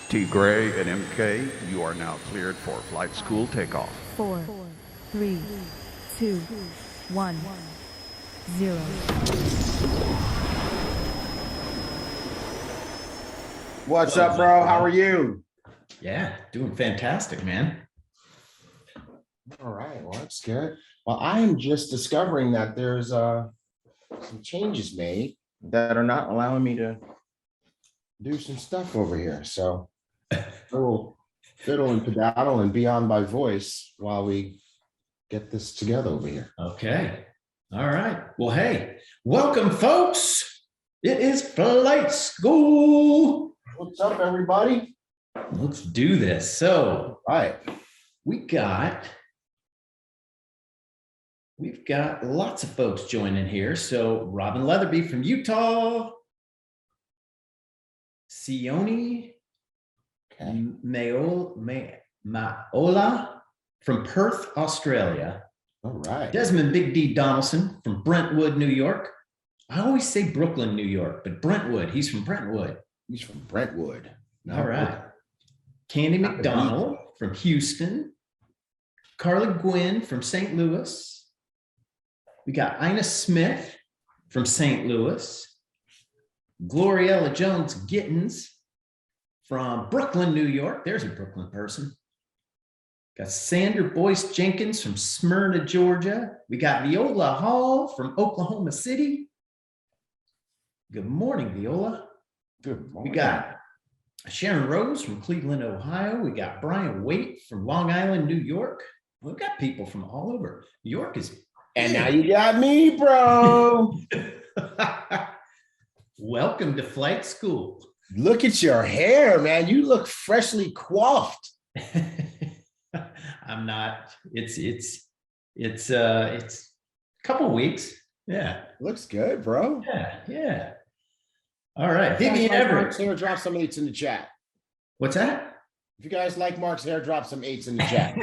T. Gray and MK, you are now cleared for flight school takeoff. 4, 3, 2, 1, 0. What's up, bro? How are you? Yeah, doing fantastic, man. All right, well, that's good. Well, I am just discovering that there's some changes made that are not allowing me to do some stuff over here. So I will fiddle and pedaddle and be on by voice while we get this together over here. Okay. All right. Well, hey, welcome, folks. It is flight school. What's up, everybody? Let's do this. So, All right. we've got lots of folks joining here. So, Robin Leatherby from Utah, Sione Maola from Perth, Australia. All right. Desmond Big D Donaldson from Brentwood, New York. I always say Brooklyn, New York, but Brentwood, he's from Brentwood. He's from Brentwood. All right. Candy McDonald from Houston. Carla Gwynn from St. Louis. We got Ina Smith from St. Louis. Gloriella Jones Gittins from Brooklyn, New York. There's a Brooklyn person. Got Sandra Boyce Jenkins from Smyrna, Georgia. We got Viola Hall from Oklahoma City. Good morning, Viola. Good morning. We got Sharon Rose from Cleveland, Ohio. We got Brian Waite from Long Island, New York. We've got people from all over. New York is... And now you got me, bro. Welcome to flight school. Look at your hair, man. You look freshly coiffed. I'm not. It's a couple weeks. Yeah. Looks good, bro. Yeah. All right. Vivian Everett. Mark's hair, drop some 8s in the chat. What's that? If you guys like Mark's hair, drop some 8s in the chat.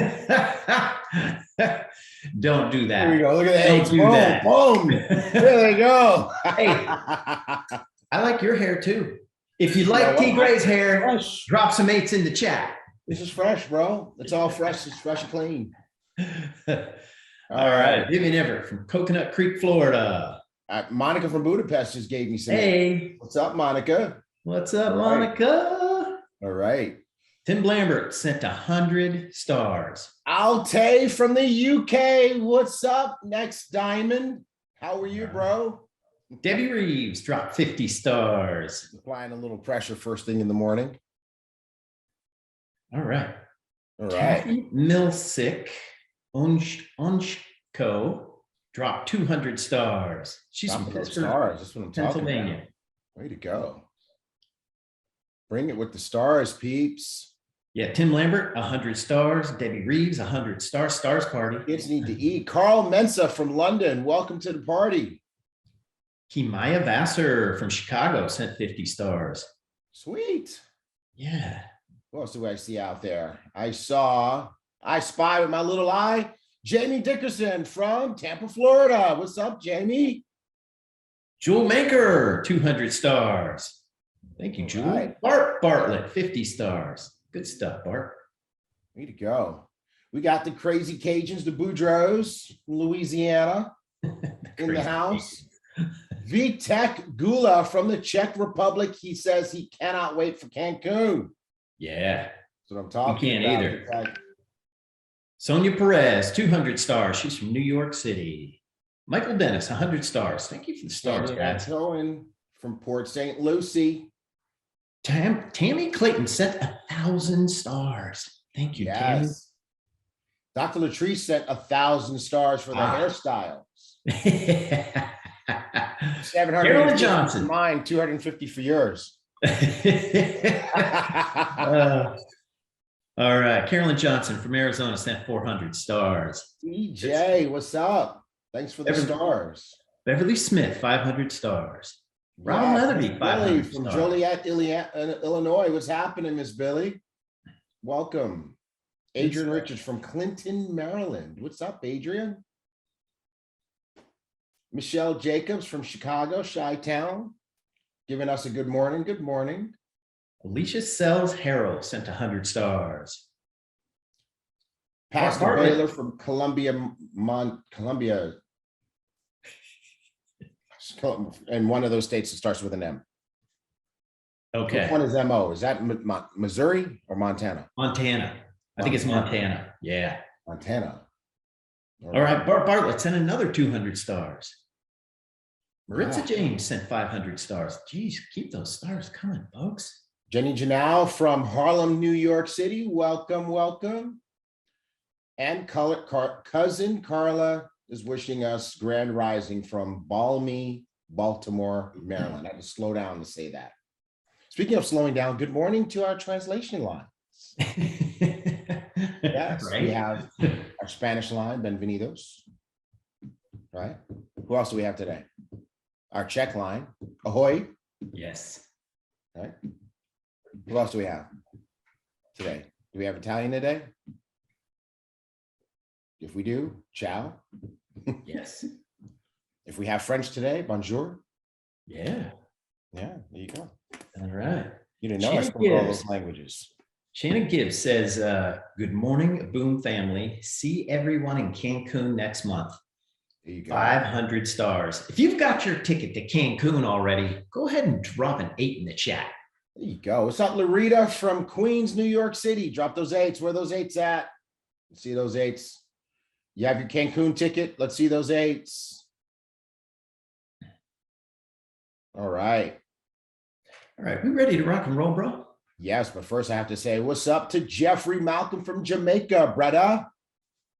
Don't do that. There we go. Look at that. Don't do that. Boom. There they go. Hey, I like your hair too. If you like T. Gray's hair, Fresh. drop some 8s in the chat. This is fresh, bro. It's all fresh. It's fresh and clean. All right. Vivian Everett from Coconut Creek, Florida. Monica from Budapest just gave me some. Hey. What's up, Monica? What's up, All right. Monica? All right. Tim Lambert sent 100 stars. Alte from the UK. What's up, Next Diamond? How are you, bro? Debbie Reeves dropped 50 stars. Applying a little pressure first thing in the morning. All right. All right. Kathy Milsick Onshko dropped 200 stars. She's from Dropping those Pittsburgh, stars. That's what I'm talking Pennsylvania. about. Way to go. Bring it with the stars, peeps. Yeah, Tim Lambert, 100 stars. Debbie Reeves, 100 stars. Stars party. Kids need to eat. Carl Mensa from London. Welcome to the party. Kimaya Vassar from Chicago sent 50 stars. Sweet. Yeah. What else do I see out there? I spy with my little eye. Jamie Dickerson from Tampa, Florida. What's up, Jamie? Jewel Maker, 200 stars. Thank you, All Jewel. right. Bart Bartlett, 50 stars. Good stuff, Bart. Way to go. We got the Crazy Cajuns, the Boudreaux from Louisiana in the house. Vitek Gula from the Czech Republic. He says he cannot wait for Cancun. Yeah. That's what I'm talking can't about. either. Vitek. Sonia Perez, 200 stars. She's from New York City. Michael Dennis, 100 stars. Thank you for the stars, Tanya guys. Cohen from Port St. Lucie. Tammy Clayton sent 1,000 stars. Thank you, Yes. Dr. Latrice sent 1,000 stars for the hairstyles. Tammy. 750 Carolyn Johnson. for mine, 250 for yours. All right. Carolyn Johnson from Arizona sent 400 stars. DJ, what's up? Thanks for the stars. Beverly Smith, 500 stars. Robin Leatherby, Billy 500 from stars. Joliet, Illinois. What's happening, Miss Billy? Welcome. Adrian Richards from Clinton, Maryland. What's up, Adrian? Michelle Jacobs from Chicago, Chi-Town, giving us a good morning. Good morning. Alicia Sells Harrell sent 100 stars. Pastor Bartlett. Baylor from Columbia, and one of those states that starts with an M. Okay. Which one is MO? Is that Missouri or Montana? Montana. I think it's Montana. Yeah. Montana. All right. Bart Bartlett sent another 200 stars. Maritza Wow. James sent 500 stars. Geez, keep those stars coming, folks. Jenny Janelle from Harlem, New York City. Welcome, welcome. And cousin Carla is wishing us grand rising from balmy Baltimore, Maryland. I had to slow down to say that. Speaking of slowing down, good morning to our translation line. Yes, Right? we have our Spanish line, Benvenidos. Right? Who else do we have today? Our Czech line, Ahoy. Yes. Right? Who else do we have today? Do we have Italian today? If we do, ciao. Yes. If we have French today, bonjour. Yeah. Yeah, there you go. All right. You didn't know I Shannon spoke all Gibbs. those languages. Shannon Gibbs says, good morning, BÜM family. See everyone in Cancun next month. There you go. 500 stars. If you've got your ticket to Cancun already, go ahead and drop an 8 in the chat. There you go. What's up, Larita from Queens, New York City? Drop those 8s. Where are those 8s at? Let's see those 8s. You have your Cancun ticket. Let's see those 8s. All right. All right, we ready to rock and roll, bro? Yes, but first I have to say, what's up to Jeffrey Malcolm from Jamaica, brother?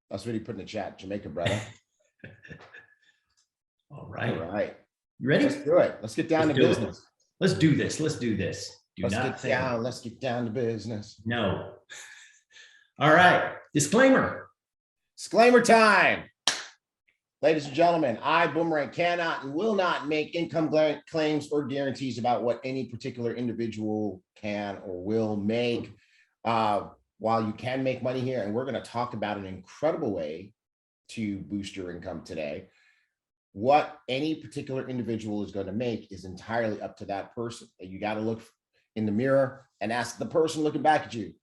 That's what he put in the chat, Jamaica, brother. All right. All right. You ready? Let's do it. Let's get down to Let's do it. business. Let's do this. Let's do this. Let's get down to business. No. All right. Disclaimer. Disclaimer time. Ladies and gentlemen, Ibüümerang cannot and will not make income claims or guarantees about what any particular individual can or will make. While you can make money here, and we're going to talk about an incredible way to boost your income today, what any particular individual is going to make is entirely up to that person. You got to look in the mirror and ask the person looking back at you,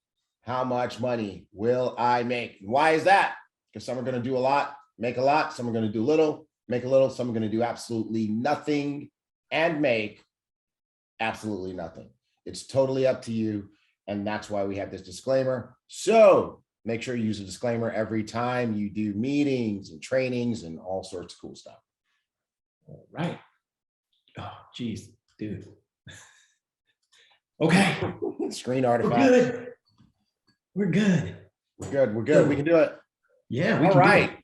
how much money will I make? Why is that? Because some are going to do a lot, make a lot. Some are going to do little, make a little. Some are going to do absolutely nothing and make absolutely nothing. It's totally up to you. And that's why we have this disclaimer. So make sure you use a disclaimer every time you do meetings and trainings and all sorts of cool stuff. All right. Oh, geez, dude. Okay. Screen We're artifact. good. We're good. We're good. We're good. We can do it. Yeah. We All can do right. it.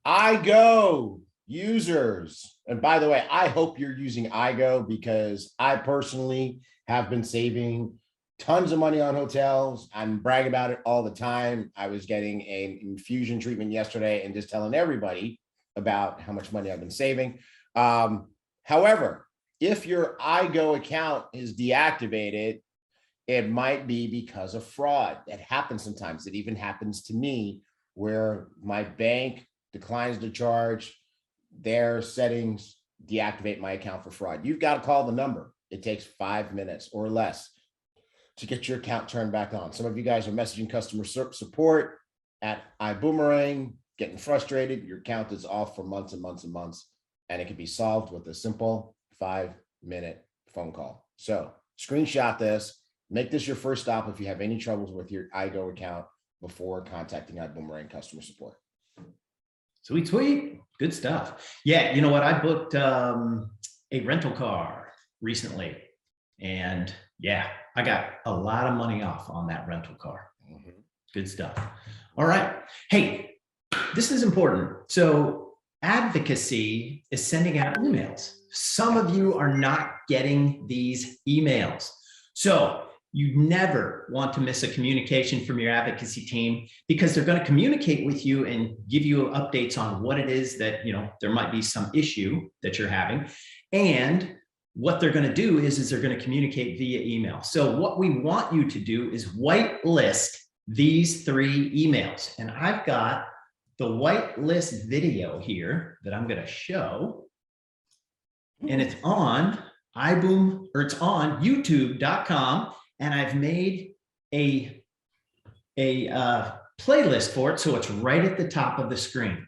iGo users. And by the way, I hope you're using iGo because I personally have been saving tons of money on hotels. I'm brag about it all the time. I was getting an infusion treatment yesterday and just telling everybody about how much money I've been saving. However, if your iGo account is deactivated, it might be because of fraud. That happens sometimes. It even happens to me where my bank declines to charge their settings, deactivate my account for fraud. You've got to call the number. It takes 5 minutes or less to get your account turned back on. Some of you guys are messaging customer support at Ibüümerang, getting frustrated. Your account is off for months and months and months, and it can be solved with a simple 5-minute phone call. So screenshot this, make this your first stop if you have any troubles with your iGo account before contacting Ibüümerang customer support. Sweet, sweet. Good stuff. Yeah. You know what? I booked a rental car recently, and yeah, I got a lot of money off on that rental car. Good stuff. All right. Hey, this is important. So Advocacy is sending out emails. Some of you are not getting these emails. So you never want to miss a communication from your advocacy team, because they're going to communicate with you and give you updates on what it is that, you know, there might be some issue that you're having. And what they're going to do is they're going to communicate via email. So what we want you to do is whitelist these 3 emails. And I've got the whitelist video here that I'm going to show. And it's on it's on youtube.com. and I've made a playlist for it, so it's right at the top of the screen.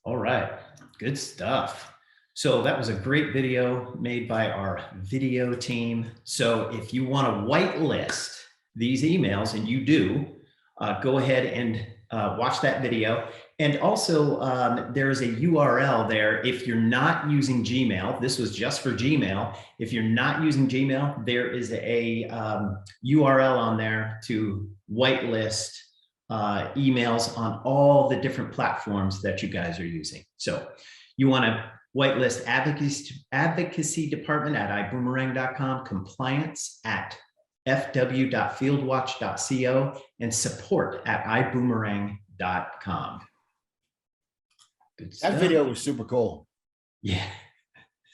All right, good stuff. So that was a great video made by our video team. So if you want to whitelist these emails, and you do, go ahead and watch that video. And also there's a URL there. If you're not using Gmail, this was just for Gmail. If you're not using Gmail, there is a URL on there to whitelist emails on all the different platforms that you guys are using. So you want to whitelist advocacy department at iboomerang.com, compliance at fw.fieldwatch.co, and support at iboomerang.com. Good stuff. That video was super cool. Yeah.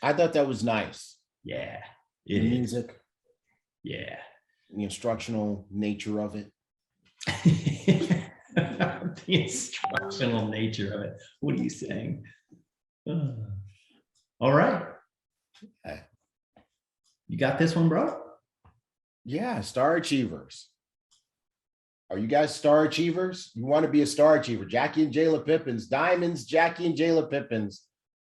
I thought that was nice. Yeah. The music. Yeah. The instructional nature of it. The instructional nature of it. What are you saying? All right. You got this one, bro? Yeah, star achievers. Are you guys star achievers? You want to be a star achiever? Jackie and Jayla Pippins, diamonds, Jackie and Jayla Pippins.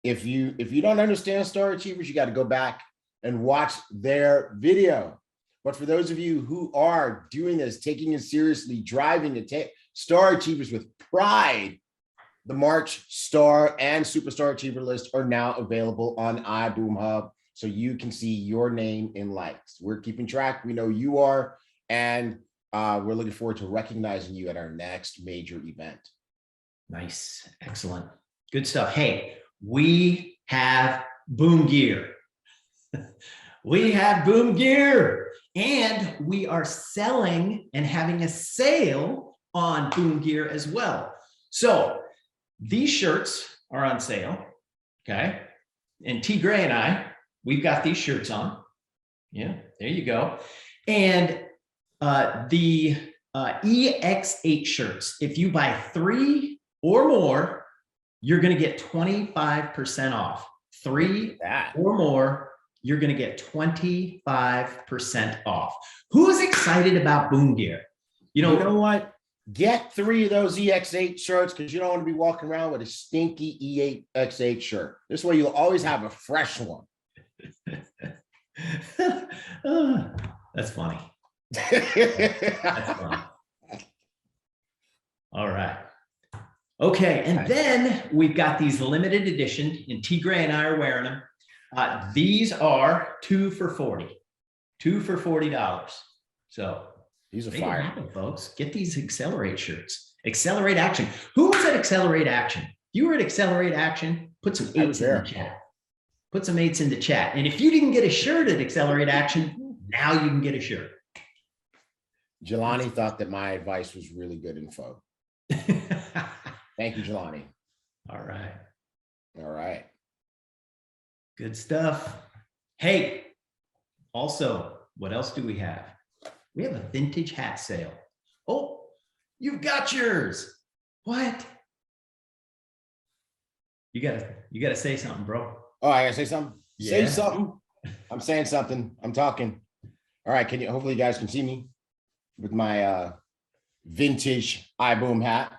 If you don't understand star achievers, you got to go back and watch their video. But for those of you who are doing this, taking it seriously, driving to star achievers with pride, the March Star and Superstar Achiever list are now available on iBoom Hub, so you can see your name in lights. We're keeping track. We know you are, and we're looking forward to recognizing you at our next major event. Nice. Excellent. Good stuff. Hey, we have BÜM gear. We have BÜM gear, and we are selling and having a sale on BÜM gear as well. So these shirts are on sale, okay? And T. Gray and I, we've got these shirts on. Yeah, there you go. And the EX8 shirts, if you buy 3 or more, you're going to get 25% off. 3 or more, you're going to get 25% off. Who's excited about BÜM gear? You know what? Get 3 of those EX8 shirts, because you don't want to be walking around with a stinky EX8 shirt. This way you'll always have a fresh one. That's funny. That's funny. All right. Okay, and then we've got these limited edition, and T. Gray and I are wearing them. These are 2 for $40. 2 for $40. So these are fire, happen, folks. Get these Accelerate shirts. Accelerate Action. Who was at Accelerate Action? You were at Accelerate Action. Put some 8s in the chat. Put some 8s in the chat. And if you didn't get a shirt at Accelerate Action, now you can get a shirt. Jelani thought that my advice was really good info. Thank you, Jelani. All right. All right. Good stuff. Hey, also, what else do we have? We have a vintage hat sale. Oh, you've got yours. What? You gotta say something, bro. Oh, I gotta say something. Say Yeah. something. I'm saying something. I'm talking. All right. Can you? Hopefully, you guys can see me with my vintage iBoom hat.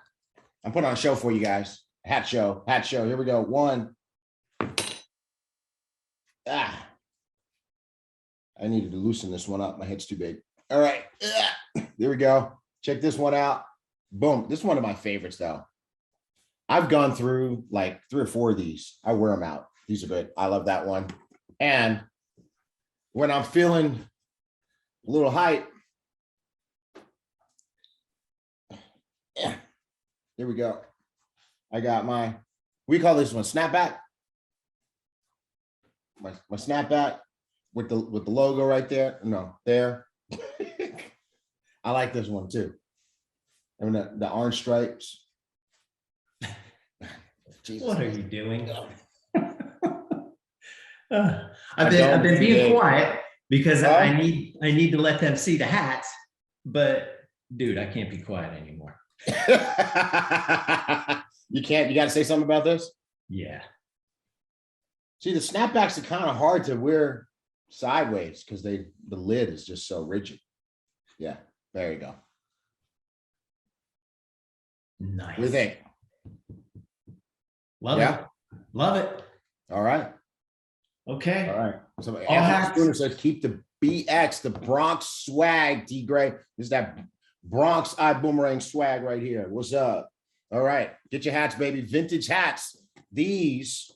I'm putting on a show for you guys. Hat show. Hat show. Here we go. One. Ah. I needed to loosen this one up. My head's too big. All right. There we go. Check this one out. Boom. This is one of my favorites, though. I've gone through like 3 or 4 of these. I wear them out. These are good. I love that one. And when I'm feeling a little hype, here we go. I got we call this one snapback. My snapback with the logo right there. No, there. I like this one too. I mean the orange stripes. Jesus. What are you doing? I've been being quiet because I need to let them see the hats, but dude, I can't be quiet anymore. You can't, you got to say something about this? Yeah. See, the snapbacks are kind of hard to wear sideways because the lid is just so rigid. Yeah, there you go. Nice. What do you think? Love it. Love it. All right. Okay. All right. So All hats. Anthony Spooner says, keep the BX, the Bronx swag, T Gray. This is that Bronx Ibüümerang swag right here. What's up? All right. Get your hats, baby. Vintage hats. These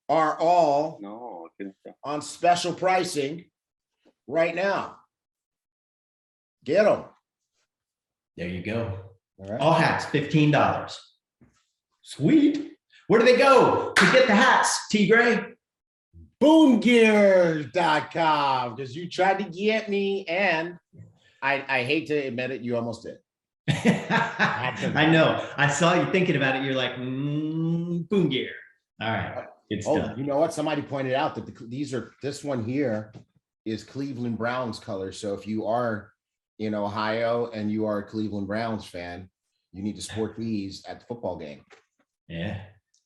are all on special pricing right now. Get them. There you go. All right. All hats, $15. Sweet. Where do they go to get the hats, T Gray? Boomgear.com, because you tried to get me, and I hate to admit it, you almost did. I know. I saw you thinking about it. You're like, Boom Gear. All right. Good stuff. Oh, you know what? Somebody pointed out that this one here is Cleveland Browns colors. So if you are in Ohio and you are a Cleveland Browns fan, you need to sport these at the football game. Yeah.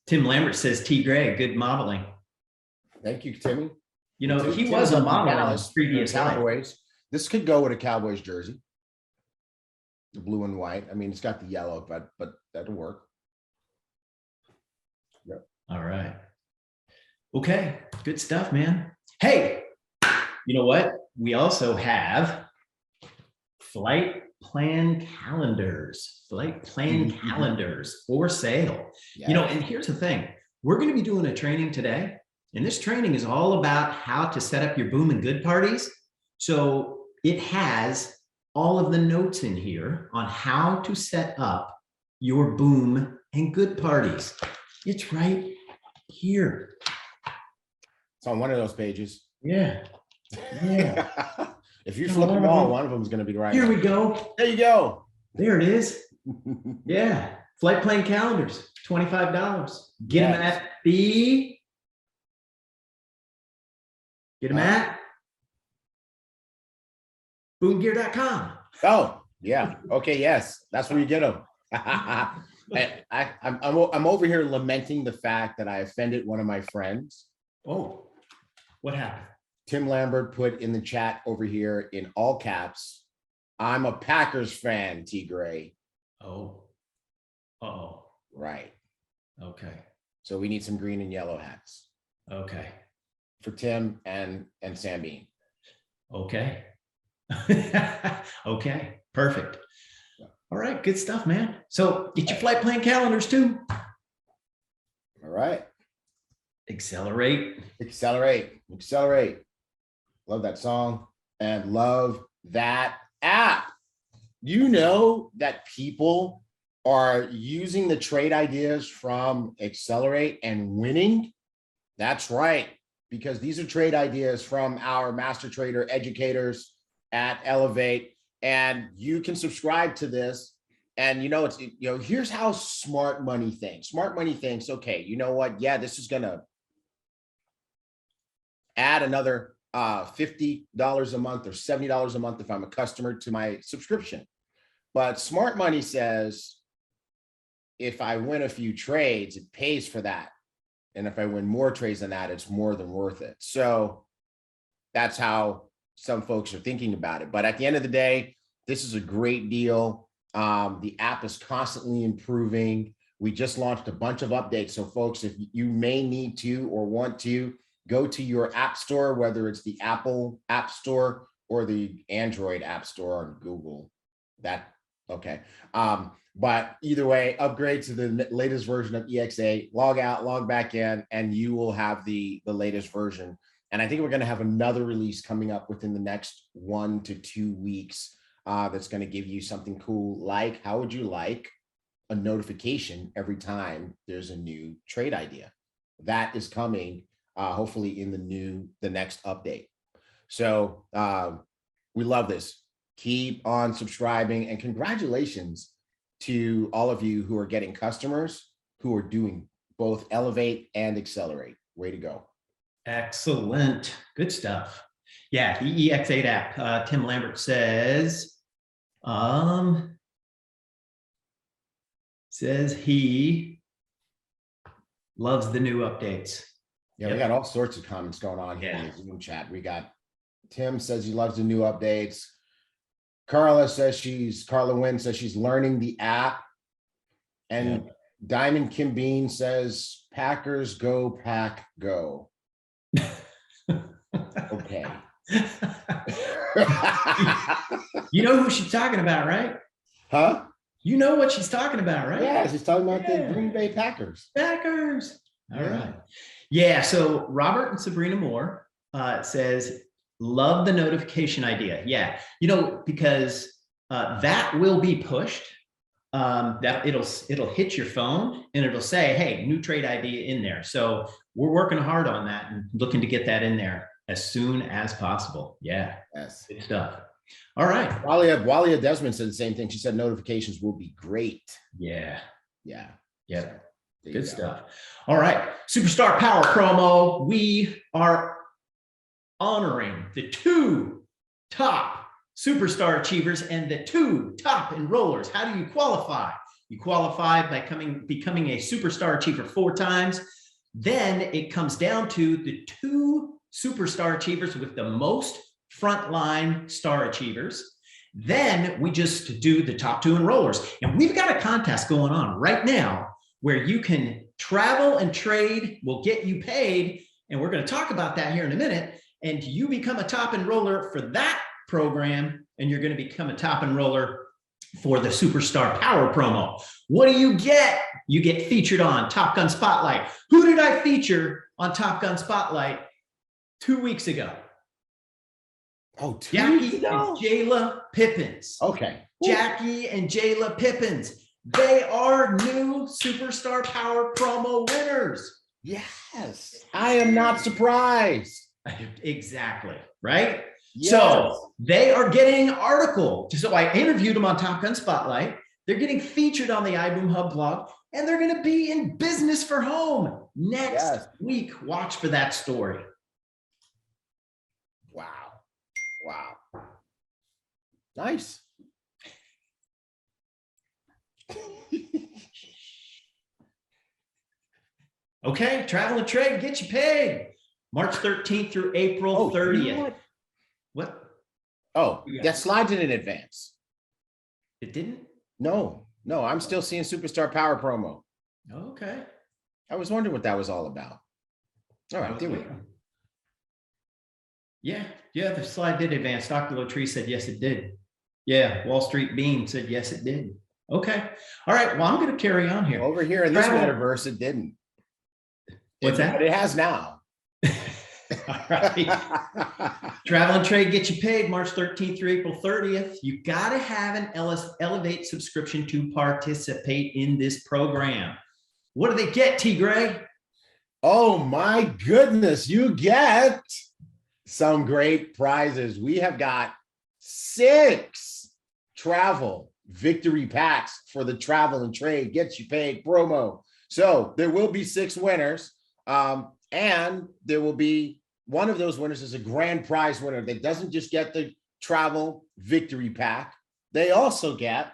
Tim Lambert says T Gray, good modeling. Thank you, Timmy. You know, he was a model in his previous life. Cowboys. This could go with a Cowboys jersey. The blue and white. I mean, it's got the yellow, but that'll work. Yep. All right. Okay. Good stuff, man. Hey, you know what? We also have flight plan calendars for sale. Yeah. You know, and here's the thing. We're going to be doing a training today, and this training is all about how to set up your boom and good parties. So it has all of the notes in here on how to set up your boom and good parties. It's right here. It's on one of those pages. Yeah. Yeah. If you flip them all, one of them is going to be right. Here we go. There you go. There it is. Yeah. Flight plan calendars, $25. Get them at boomgear.com. Oh, yeah. Okay. Yes. That's where you get them. I'm over here lamenting the fact that I offended one of my friends. Oh, what happened? Tim Lambert put in the chat over here in all caps, I'm a Packers fan, T Gray. Oh. Uh-oh. Right. Okay. So we need some green and yellow hats. Okay. For Tim and Sam Bean. Okay. Okay. Perfect. All right. Good stuff, man. So get your flight plan calendars too. All right. Accelerate. Accelerate. Accelerate. Love that song and love that app. You know that people are using the trade ideas from Accelerate and winning. That's right, because these are trade ideas from our master trader educators at Elevate, and you can subscribe to this. And here's how smart money thinks. Smart money thinks, okay, you know what? Yeah, this is gonna add another $50 a month or $70 a month if I'm a customer to my subscription. But smart money says, if I win a few trades, it pays for that. And if I win more trades than that, it's more than worth it. So that's how some folks are thinking about it. But at the end of the day, this is a great deal. The app is constantly improving. We just launched a bunch of updates. So folks, if you may need to or want to, go to your app store, whether it's the Apple App Store or the Android App Store on Google. Okay. But either way, upgrade to the latest version of EX8, log out, log back in, and you will have the latest version. And I think we're going to have another release coming up within the next 1 to 2 weeks that's going to give you something cool. Like, how would you like a notification every time there's a new trade idea? That is coming hopefully in the next update. So we love this. Keep on subscribing, and congratulations to all of you who are getting customers who are doing both Elevate and Accelerate. Way to go. Excellent. Good stuff. Yeah, the EX8 app. Tim Lambert says he loves the new updates. Yeah, we got all sorts of comments going on here in the Zoom chat. We got Tim says he loves the new updates. Carla Wynn says she's learning the app. And Diamond Kim Bean says, Packers go, Pack go. Okay. You know who she's talking about, right? Huh? You know what she's talking about, right? Yeah, she's talking about the Green Bay Packers. Packers. All right. Yeah, so Robert and Sabrina Moore says, love the notification idea. Yeah, because that will be pushed. That it'll hit your phone and it'll say, hey, new trade idea in there. So we're working hard on that and looking to get that in there as soon as possible. Yeah. Yes. Good stuff. All right. Walia Desmond said the same thing. She said notifications will be great. Yeah. Yeah. Yeah. So, good stuff. All right. Superstar Power promo. We are honoring the 2 top superstar achievers and the 2 top enrollers. How do you qualify? You qualify by becoming a superstar achiever 4 times. Then it comes down to the 2 superstar achievers with the most frontline star achievers. Then we just do the top 2 enrollers. And we've got a contest going on right now where you can travel and trade. We'll get you paid. And we're going to talk about that here in a minute. And you become a top enroller for that program, and you're going to become a top enroller for the Superstar Power promo. What do you get? You get featured on Top Gun Spotlight. Who did I feature on Top Gun Spotlight 2 weeks ago? Oh, Jackie and Jayla Pippins. Okay. Jackie and Jayla Pippins. They are new Superstar Power promo winners. Yes. I am not surprised. Exactly. Right? Yes. So they are getting an article. So I interviewed them on Top Gun Spotlight. They're getting featured on the iBoom Hub blog, and they're going to be in business for home next week. Watch for that story. Wow. Wow. Nice. Okay, travel and trade, get you paid. March 13th through April 30th. You know what? Oh, that slides in advance. It didn't? No, I'm still seeing Superstar Power promo. Okay. I was wondering what that was all about. All right, there we go. Yeah, the slide did advance. Dr. Lotrie said, yes, it did. Yeah, Wall Street Bean said, yes, it did. Okay. All right, well, I'm going to carry on here. Over here in this metaverse, it didn't. What's that? But it has now. All right. Travel and trade, get you paid March 13th through April 30th. You got to have an Elevate subscription to participate in this program. What do they get, T. Gray? Oh my goodness, you get some great prizes. We have got 6 travel victory packs for the travel and trade, get you paid promo. So there will be 6 winners, and there will be one of those winners is a grand prize winner that doesn't just get the travel victory pack. They also get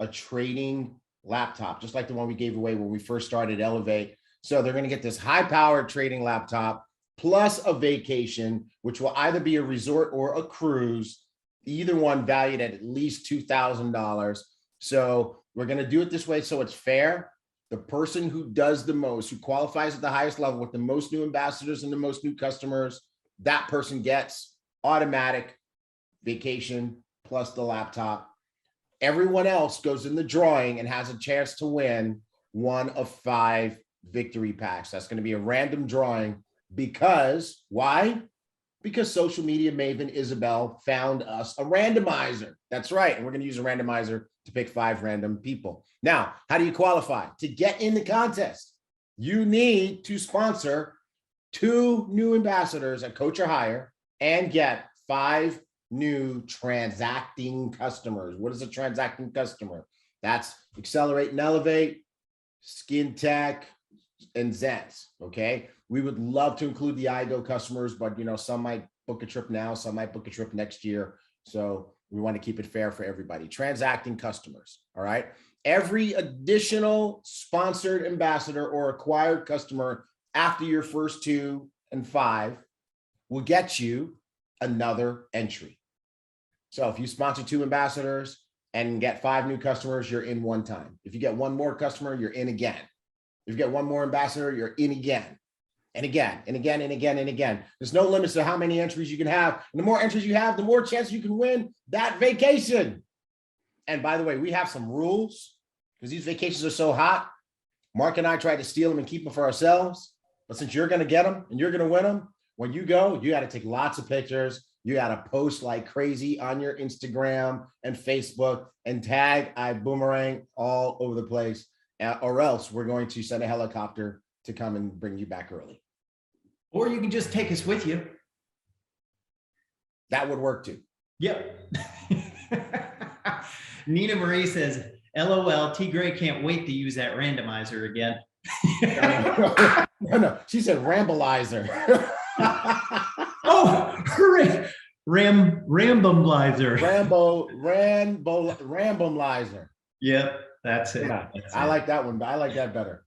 a trading laptop, just like the one we gave away when we first started Elevate. So they're going to get this high-powered trading laptop plus a vacation, which will either be a resort or a cruise, either one valued at least $2,000. So we're going to do it this way so it's fair. The person who does the most, who qualifies at the highest level with the most new ambassadors and the most new customers, that person gets automatic vacation plus the laptop. Everyone else goes in the drawing and has a chance to win one of 5 victory packs. That's going to be a random drawing because why? Because social media maven Isabel found us a randomizer. That's right. And we're going to use a randomizer to pick 5 random people. Now, how do you qualify? To get in the contest, you need to sponsor 2 new ambassadors at Coach or Hire and get 5 new transacting customers. What is a transacting customer? That's Accelerate and Elevate, Skin Tech, and Zens. Okay. We would love to include the IGO customers, but some might book a trip now, some might book a trip next year. So we want to keep it fair for everybody. Transacting customers. All right. Every additional sponsored ambassador or acquired customer after your first 2 and 5 will get you another entry. So if you sponsor 2 ambassadors and get 5 new customers, you're in one time. If you get 1 more customer, you're in again. If you get 1 more ambassador, you're in again. And again, and again, and again, and again. There's no limits to how many entries you can have. And the more entries you have, the more chance you can win that vacation. And by the way, we have some rules because these vacations are so hot. Mark and I tried to steal them and keep them for ourselves. But since you're going to get them and you're going to win them, when you go, you got to take lots of pictures. You got to post like crazy on your Instagram and Facebook and tag Ibüümerang all over the place, or else we're going to send a helicopter to come and bring you back early. Or you can just take us with you. That would work too. Yep. Nina Marie says, LOL, T Gray can't wait to use that randomizer again. No, she said rambleizer. Oh, Rambumlizer. Rambumlizer. Yep, that's it. Yeah, that's I it. like that one, but I like that better.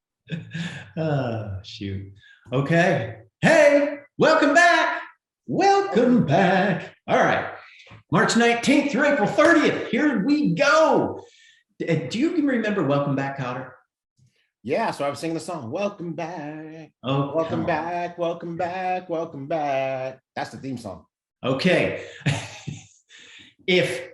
Shoot. Okay. Hey, welcome back. Welcome back. All right. March 19th through April 30th. Here we go. Do you remember Welcome Back, Cotter? Yeah, so I was singing the song, Welcome Back. Oh, welcome back, welcome back, welcome back. That's the theme song. Okay. If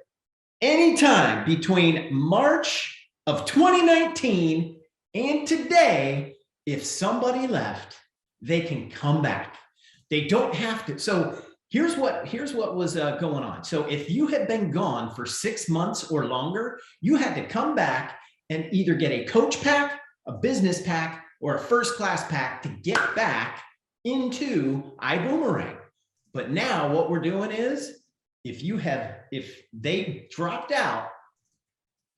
any time between March of 2019 and today, if somebody left, they can come back. They don't have to. So here's what was going on. So if you had been gone for 6 months or longer, you had to come back and either get a coach pack, a business pack, or a first class pack to get back into Ibüümerang. But now what we're doing is if they dropped out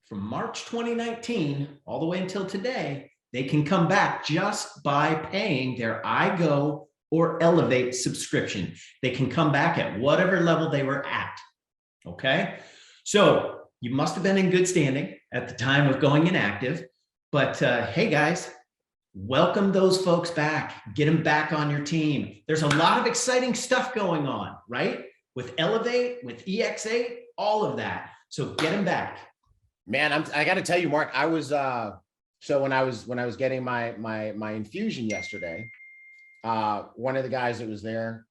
from March 2019 all the way until today, they can come back just by paying their iGo or Elevate subscription. They can come back at whatever level they were at. Okay. So you must have been in good standing at the time of going inactive. But hey, guys, welcome those folks back. Get them back on your team. There's a lot of exciting stuff going on, right? With Elevate, with EX8, all of that. So get them back. Man, I got to tell you, Mark, I was so when I was getting my infusion yesterday, one of the guys that was there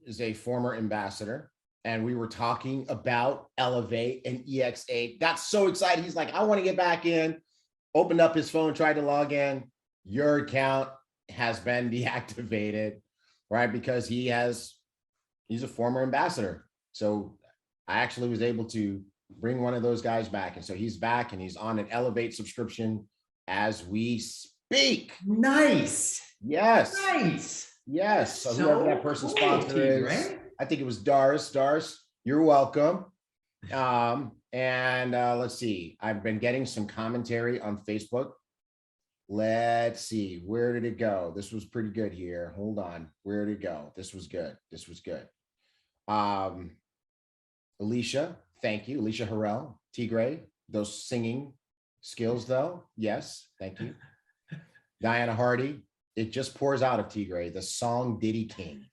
is a former ambassador, and we were talking about Elevate and EX8. Got so excited. He's like, I want to get back in. Opened up his phone, tried to log in. Your account has been deactivated, right? Because he's a former ambassador. So I actually was able to bring one of those guys back. And so he's back and he's on an Elevate subscription as we speak. Nice. Yes. Nice. Yes. So whoever that person's sponsor is, right? I think it was Doris. Doris, you're welcome. And let's see, I've been getting some commentary on Facebook Let's see. Where did it go? This was pretty good here. Hold on. Where did it go? This was good. This was good. Alicia, thank you. Alicia Harrell, Tigray. Those singing skills, though. Yes, thank you. Diana Hardy. It just pours out of Tigray. The song Diddy King.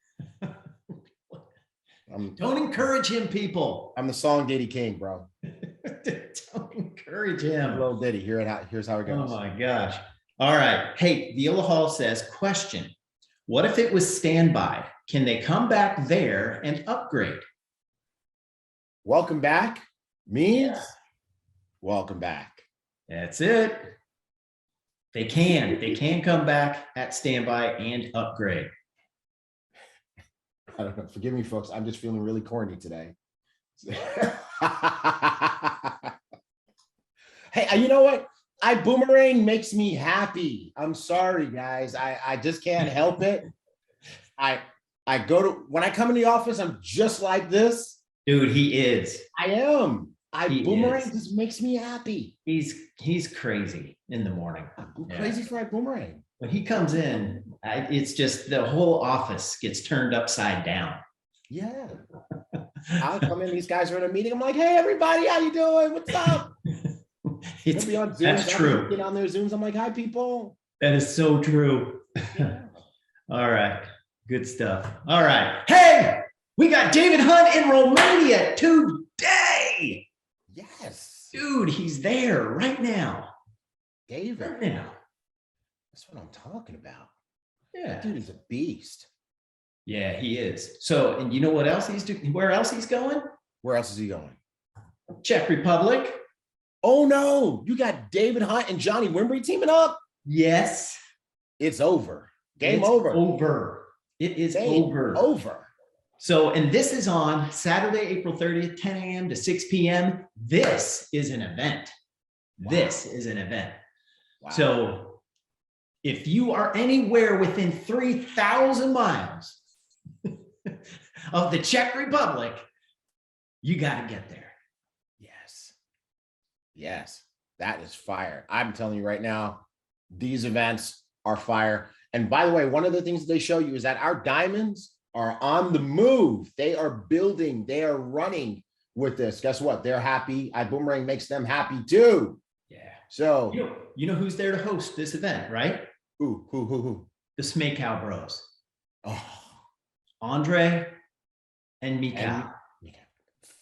Don't encourage him, people. I'm the song Diddy King, bro. Don't encourage him. Little Diddy. Here's how it goes. Oh my gosh. All right. Hey, Viola Hall says, question. What if it was standby? Can they come back there and upgrade? Welcome back means welcome back. That's it. They can come back at standby and upgrade. I don't know. Forgive me, folks. I'm just feeling really corny today. Hey, you know what? Ibüümerang makes me happy. I'm sorry, guys. I just can't help it. I go to, when I come in the office, I'm just like this. Dude, he is. I am. Ibüümerang just makes me happy. He's crazy in the morning. I'm crazy for Ibüümerang. When he comes in, it's just the whole office gets turned upside down. Yeah. I'll come in, these guys are in a meeting. I'm like, hey, everybody, how you doing? What's up? It's, on Zooms, that's true. Get on their Zooms. I'm like, hi, people. That is so true. Yeah. All right. Good stuff. All right. Hey, we got David Hunt in Romania today. Yes. Dude, he's there right now. David. Right now. That's what I'm talking about. Yeah. Dude is a beast. Yeah, he is. So, and you know what else he's doing? Where else he's going? Where else is he going? Czech Republic. Oh no, you got David Hunt and Johnny Wimbrey teaming up. Yes. It's over. Game It's over. Over. It is Game over. Over. So, and this is on Saturday, April 30th, 10 a.m. to 6 p.m. This is an event. Wow. This is an event. Wow. So if you are anywhere within 3,000 miles of the Czech Republic, you got to get there. Yes. Yes. That is fire. I'm telling you right now, these events are fire. And by the way, one of the things they show you is that our diamonds are on the move. They are building. They are running with this. Guess what? They're happy. Ibüümerang makes them happy too. Yeah. So you know who's there to host this event, right? Who? The Smakeout Bros. Oh, Andre and Mika.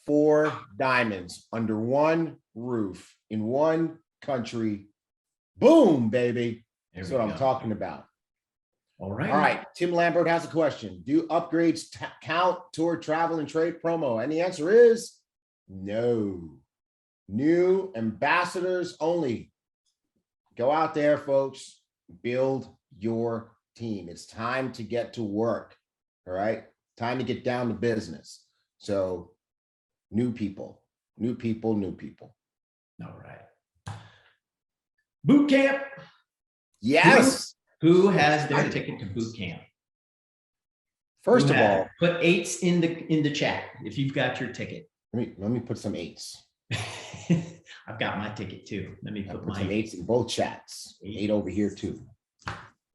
4 diamonds under one roof in one country. Boom, baby. That's what I'm talking about. All right. All right. Tim Lambert has a question. Do upgrades count toward travel and trade promo? And the answer is no. New ambassadors only. Go out there, folks. Build your team. It's time to get to work. All right. Time to get down to business. So new people. All right. Boot camp. Yes. Who has their ticket to boot camp? First of all, put 8s in the chat if you've got your ticket. let me put some 8s. I've got my ticket too. Let me put some 8s in both chats. 8 over here too.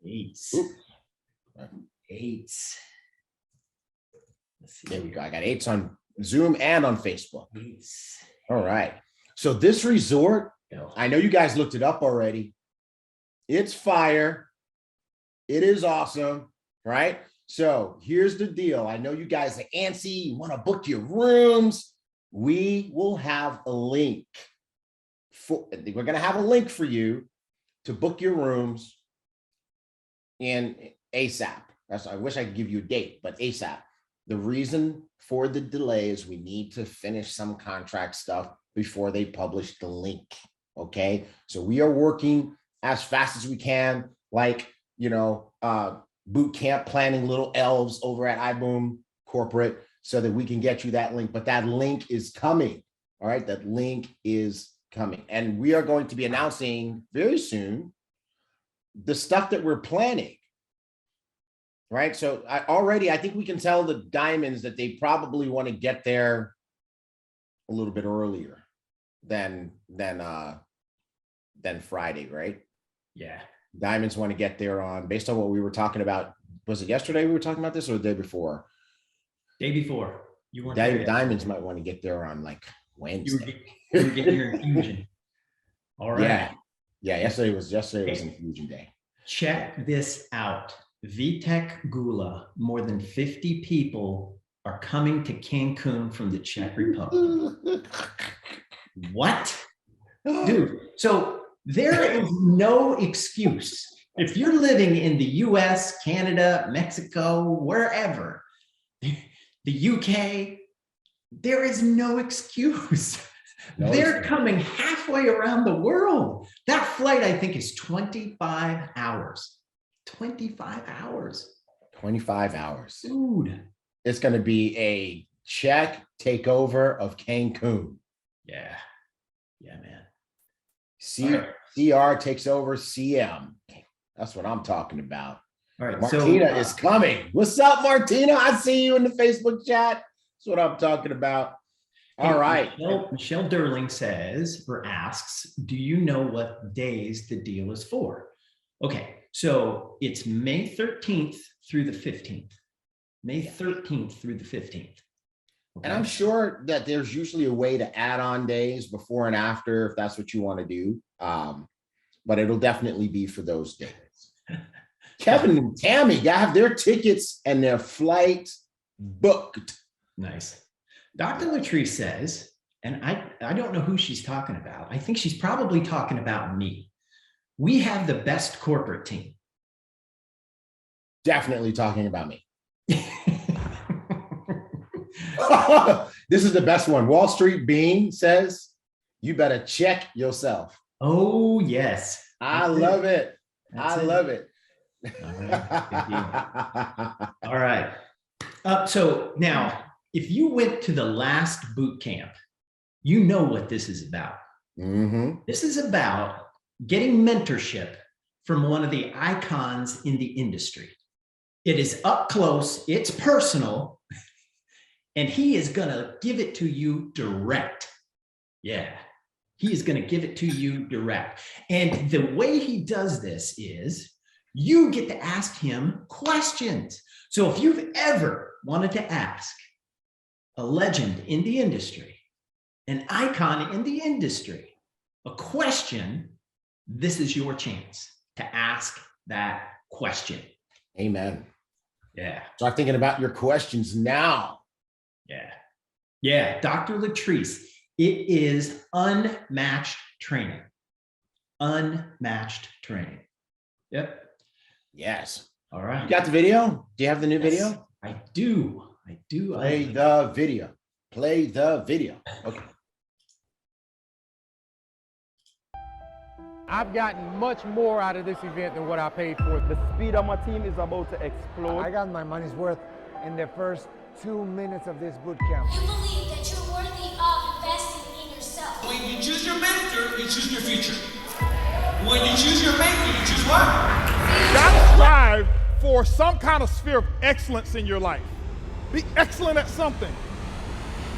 8s. Oop. 8s. Let's see. There we go. I got 8s on Zoom and on Facebook. 8s. All right. So this resort, I know you guys looked it up already. It's fire. It is awesome, right? So here's the deal. I know you guys are antsy. You want to book your rooms. We will have a link. We're going to have a link for you to book your rooms in ASAP. I wish I could give you a date, but ASAP. The reason for the delay is we need to finish some contract stuff before they publish the link. Okay. So we are working as fast as we can, like, boot camp planning little elves over at iBoom corporate so that we can get you that link. But that link is coming. All right. That link is coming. And we are going to be announcing very soon the stuff that we're planning. Right. So I think we can tell the diamonds that they probably want to get there a little bit earlier than Friday. Right. Yeah. Diamonds want to get there on, based on what we were talking about. Was it yesterday we were talking about this, or the day before? Day before. You weren't there yet. Diamonds might want to get there on like Wednesday. You were getting your infusion. All right. Yeah. Yesterday was infusion day. Check this out. VTech Gula, more than 50 people are coming to Cancun from the Czech Republic. What? Dude, so there is no excuse. If you're living in the US, Canada, Mexico, wherever, the UK, there is no excuse. They're coming halfway around the world. That flight, I think, is 25 hours. 25 hours. 25 hours. Dude. It's going to be a Czech takeover of Cancun. Yeah. Yeah, man. CR takes over CM. That's what I'm talking about. All right. Martina is coming. What's up, Martina? I see you in the Facebook chat. That's what I'm talking about. All right. Michelle Derling says or asks, do you know what days the deal is for? Okay. So it's May 13th through the 15th. May 13th through the 15th. Okay. And I'm sure that there's usually a way to add on days before and after if that's what you want to do. But it'll definitely be for those days. Kevin and Tammy have their tickets and their flight booked. Nice. Dr. Latrice says, and I don't know who she's talking about. I think she's probably talking about me. We have the best corporate team. Definitely talking about me. This is the best one. Wall Street Bean says, you better check yourself. Oh, yes. I love it. That's I love it. All right. So now, if you went to the last boot camp, you know what this is about. Mm-hmm. This is about getting mentorship from one of the icons in the industry. It is up close, it's personal, and he is going to give it to you direct. Yeah, he is going to give it to you direct. And the way he does this is you get to ask him questions. So if you've ever wanted to ask a legend in the industry, an icon in the industry, a question, this is your chance to ask that question. Amen. Yeah. Start thinking about your questions now. Yeah. Yeah. Dr. Latrice, it is unmatched training. Unmatched training. Yep. Yes. All right. You got the video? Do you have the new video? I do. I do. Play the video. Play the video. Okay. I've gotten much more out of this event than what I paid for. The speed of my team is about to explode. I got my money's worth in the first 2 minutes of this boot camp. You believe that you're worthy of investing in yourself. When you choose your mentor, you choose your future. When you choose your mentor, you choose what? You gotta strive for some kind of sphere of excellence in your life. Be excellent at something.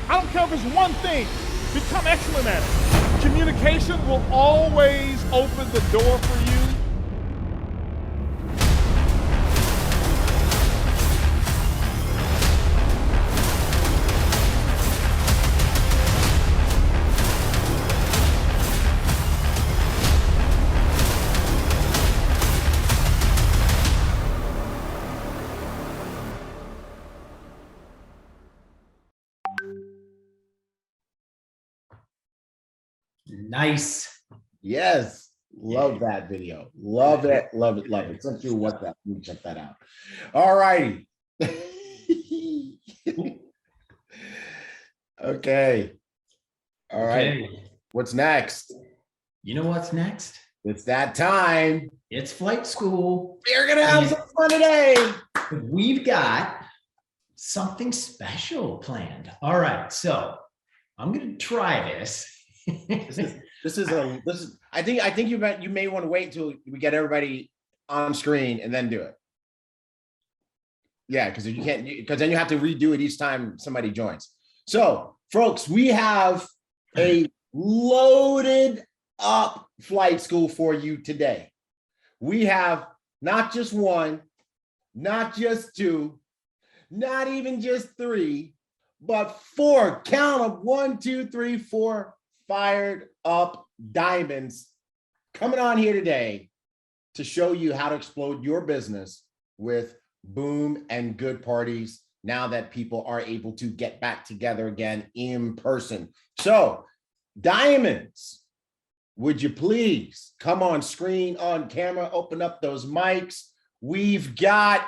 I don't care if it's one thing, become excellent at it. Communication will always open the door for you. Nice. Yes. Love that video. Love it. Love it. Love it. Send you WhatsApp. You can check that out. All righty. Okay. All right. Okay. What's next? You know what's next? It's that time. It's flight school. We're going to have some fun today. We've got something special planned. All right. So I'm going to try this. This is I think you may want to wait till we get everybody on screen and then do it. Yeah, because you can't, because then you have to redo it each time somebody joins. So, folks, we have a loaded up flight school for you today. We have not just one, not just two, not even just three, but four, count of 1, 2, 3, 4 fired up diamonds coming on here today to show you how to explode your business with BÜM and Good Parties now that people are able to get back together again in person. So, diamonds, would you please come on screen, on camera, open up those mics. We've got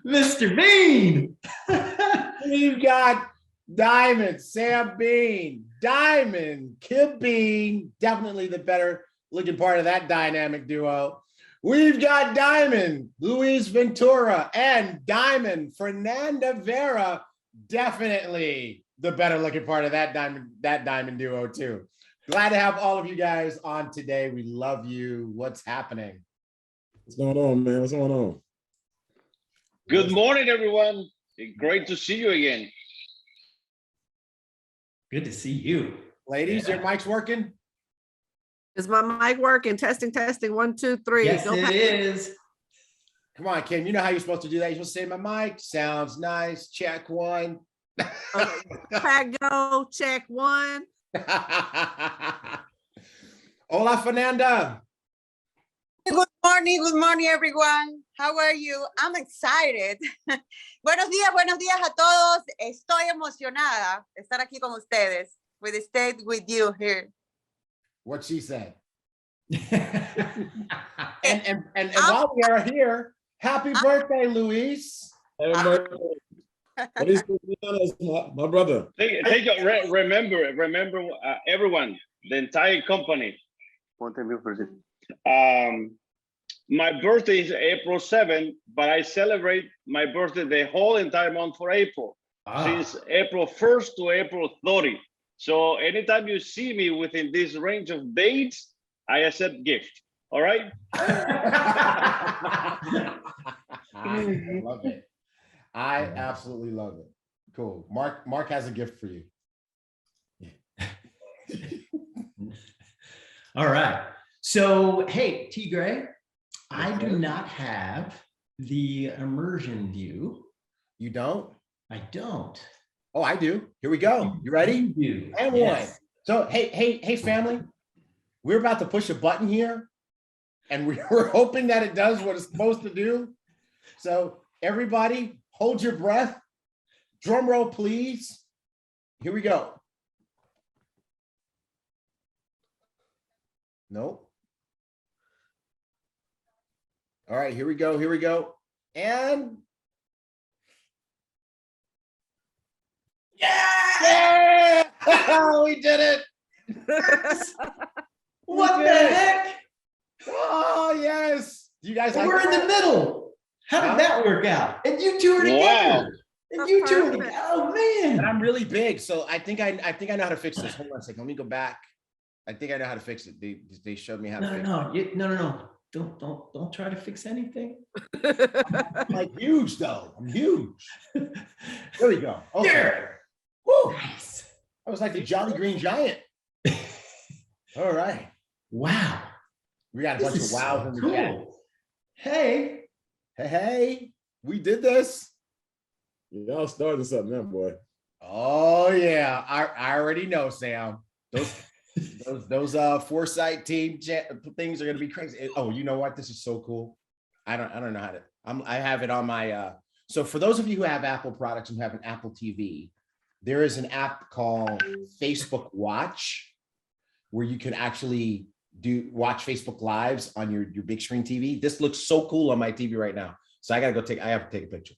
Mr. Bean. We've got Diamond, Sam Bean, Diamond, Kip Bean, definitely the better looking part of that dynamic duo. We've got Diamond, Luis Ventura, and Diamond, Fernanda Vera, definitely the better looking part of that diamond duo too. Glad to have all of you guys on today. We love you. What's happening? What's going on, man? What's going on? Good morning, everyone. Great to see you again. Good to see you. Ladies, your mic's working? Is my mic working? Testing, testing. 1, 2, 3. Yes, it is. Come on, Kim. You know how you're supposed to do that. You're supposed to say my mic sounds nice. Check one. Pack go. Check one. Hola, Fernanda. Good morning, everyone. How are you? I'm excited. Buenos días a todos. Estoy emocionada de estar aquí con ustedes. With stay with you here. What she said. and while we are here, happy birthday, Luis. Happy birthday. Luis, my brother. Remember, everyone, the entire company. My birthday is April 7th, but I celebrate my birthday the whole entire month for April, since April 1st to April 30. So anytime you see me within this range of dates, I accept gift. All right? I love it. I absolutely love it. Cool. Mark has a gift for you. All right. So, hey, T. Gray, I do not have the immersion view. You don't? I don't. Oh, I do. Here we go. You ready? You do. And yes. one. So, hey, family, we're about to push a button here, and we're hoping that it does what it's supposed to do. So, everybody, hold your breath. Drum roll, please. Here we go. Nope. All right, here we go. And yeah! We did it. What the heck? Oh, yes. You guys like We're in the middle. How did that work out? And you two are together. And you two are together. Oh, man. And I'm really big, so I think I know how to fix this. Hold on a second. Let me go back. I think I know how to fix it. They showed me how to fix it. No. Don't try to fix anything. I'm like huge though. I'm huge. There we go. Okay. There. Woo. Nice. I was like the Jolly Green Giant. All right. Wow. We got a bunch of wows in the chat. Hey. We did this. Y'all started something, man, boy. Oh yeah. I already know, Sam. Those foresight team things are gonna be crazy. Oh, you know what? This is so cool. I don't know how to. I have it on my. So for those of you who have Apple products and who have an Apple TV, there is an app called Facebook Watch, where you can actually watch Facebook Lives on your big screen TV. This looks so cool on my TV right now. So I have to take a picture.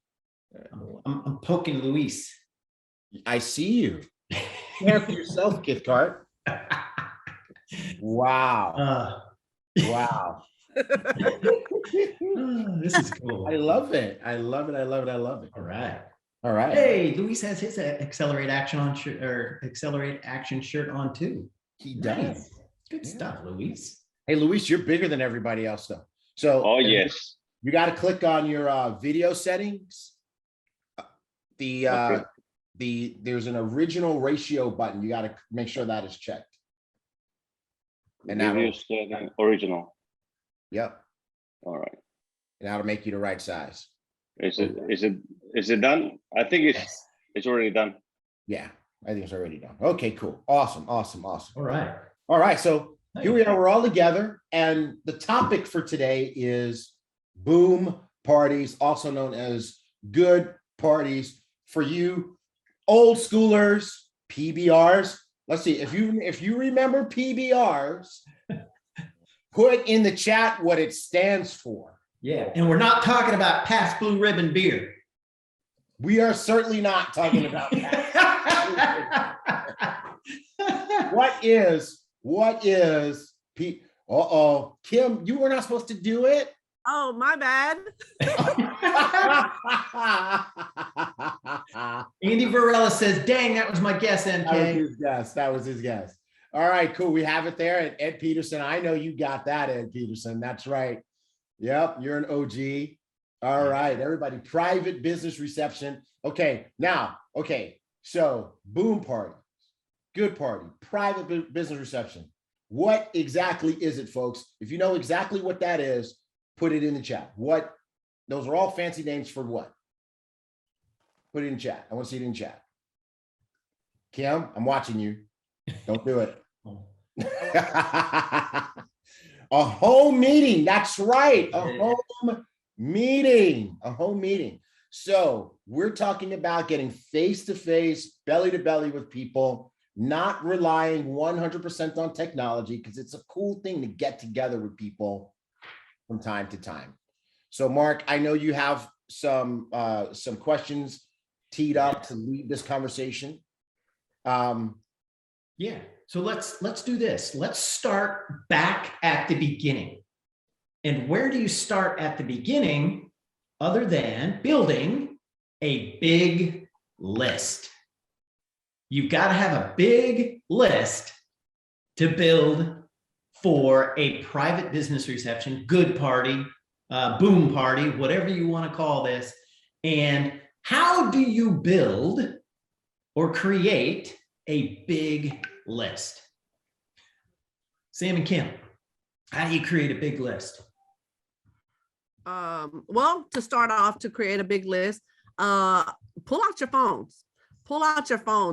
I'm poking Luis. I see you. Care for yourself, Kit Cart. Wow. Wow. This is cool. I love it. All right. Hey, Luis has his Accelerate Action shirt on too. He does. Nice. Good stuff, Luis. Hey, Luis, you're bigger than everybody else though. So yes. You got to click on your video settings. there's an original ratio button. You got to make sure that is checked. And now original. Yep. All right. And that'll make you the right size. Is it done? I think it's already done. Yeah, I think it's already done. Okay, cool. Awesome. All right. So here we are. We're all together. And the topic for today is BÜM parties, also known as good parties. For you old schoolers, PBRs. Let's see, if you remember PBRs, put in the chat what it stands for. Yeah, and we're not talking about Pabst Blue Ribbon beer. We are certainly not talking about that. What is Kim, you were not supposed to do it. Oh, my bad. Andy Varela says, dang, that was my guess, MK. That was his guess. All right, cool. We have it there. And Ed Peterson, I know you got that, Ed Peterson. That's right. Yep, you're an OG. All right, everybody. Private business reception. Okay, so BÜM party, good party, private business reception. What exactly is it, folks? If you know exactly what that is, put it in the chat. Those are all fancy names for what? Put it in chat. I want to see it in chat. Kim, I'm watching you. Don't do it. A home meeting. That's right. A home meeting. So we're talking about getting face-to-face, belly-to-belly with people, not relying 100% on technology, because it's a cool thing to get together with people from time to time. So Mark, I know you have some questions teed up to lead this conversation. Yeah, so let's do this. Let's start back at the beginning. And where do you start at the beginning other than building a big list? You've got to have a big list to build for a private business reception, good party, BÜM party, whatever you want to call this. And how do you build or create a big list? Sam and Kim, how do you create a big list? Well, to start off, to create a big list, pull out your phones.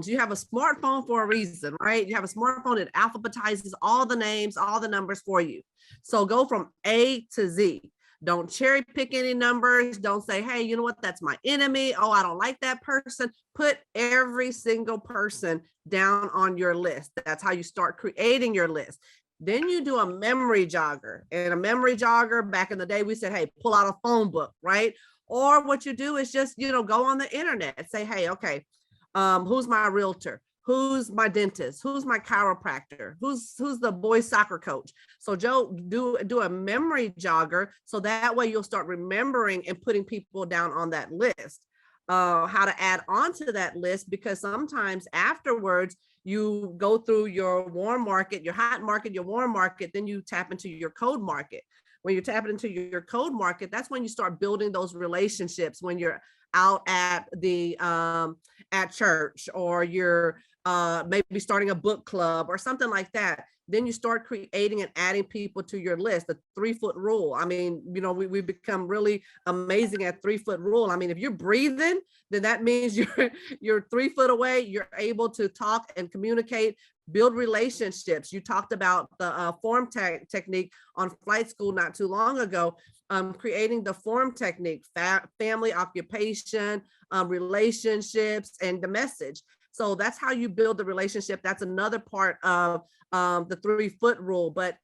You have a smartphone for a reason, right? You have a smartphone that alphabetizes all the names, all the numbers for you. So go from A to Z. Don't cherry pick any numbers. Don't say, hey, you know what? That's my enemy. Oh, I don't like that person. Put every single person down on your list. That's how you start creating your list. Then you do a memory jogger. And a memory jogger, back in the day, we said, hey, pull out a phone book, right? Or what you do is just, go on the internet. Say, hey, okay, who's my realtor? Who's my dentist? Who's my chiropractor? Who's the boys soccer coach? So Joe, do a memory jogger. So that way you'll start remembering and putting people down on that list. How to add on to that list, because sometimes afterwards you go through your warm market, your hot market, your warm market, then you tap into your cold market. When you tap into your cold market, that's when you start building those relationships. When you're out at the at church, or you're maybe starting a book club or something like that, then you start creating and adding people to your list. The 3-foot rule. I mean, we've become really amazing at 3-foot rule. I mean, if you're breathing, then that means you're 3 foot away. You're able to talk and communicate, build relationships. You talked about the form technique on flight school not too long ago. Creating the form technique, family, occupation, relationships, and the message. So that's how you build the relationship. That's another part of the 3-foot rule, but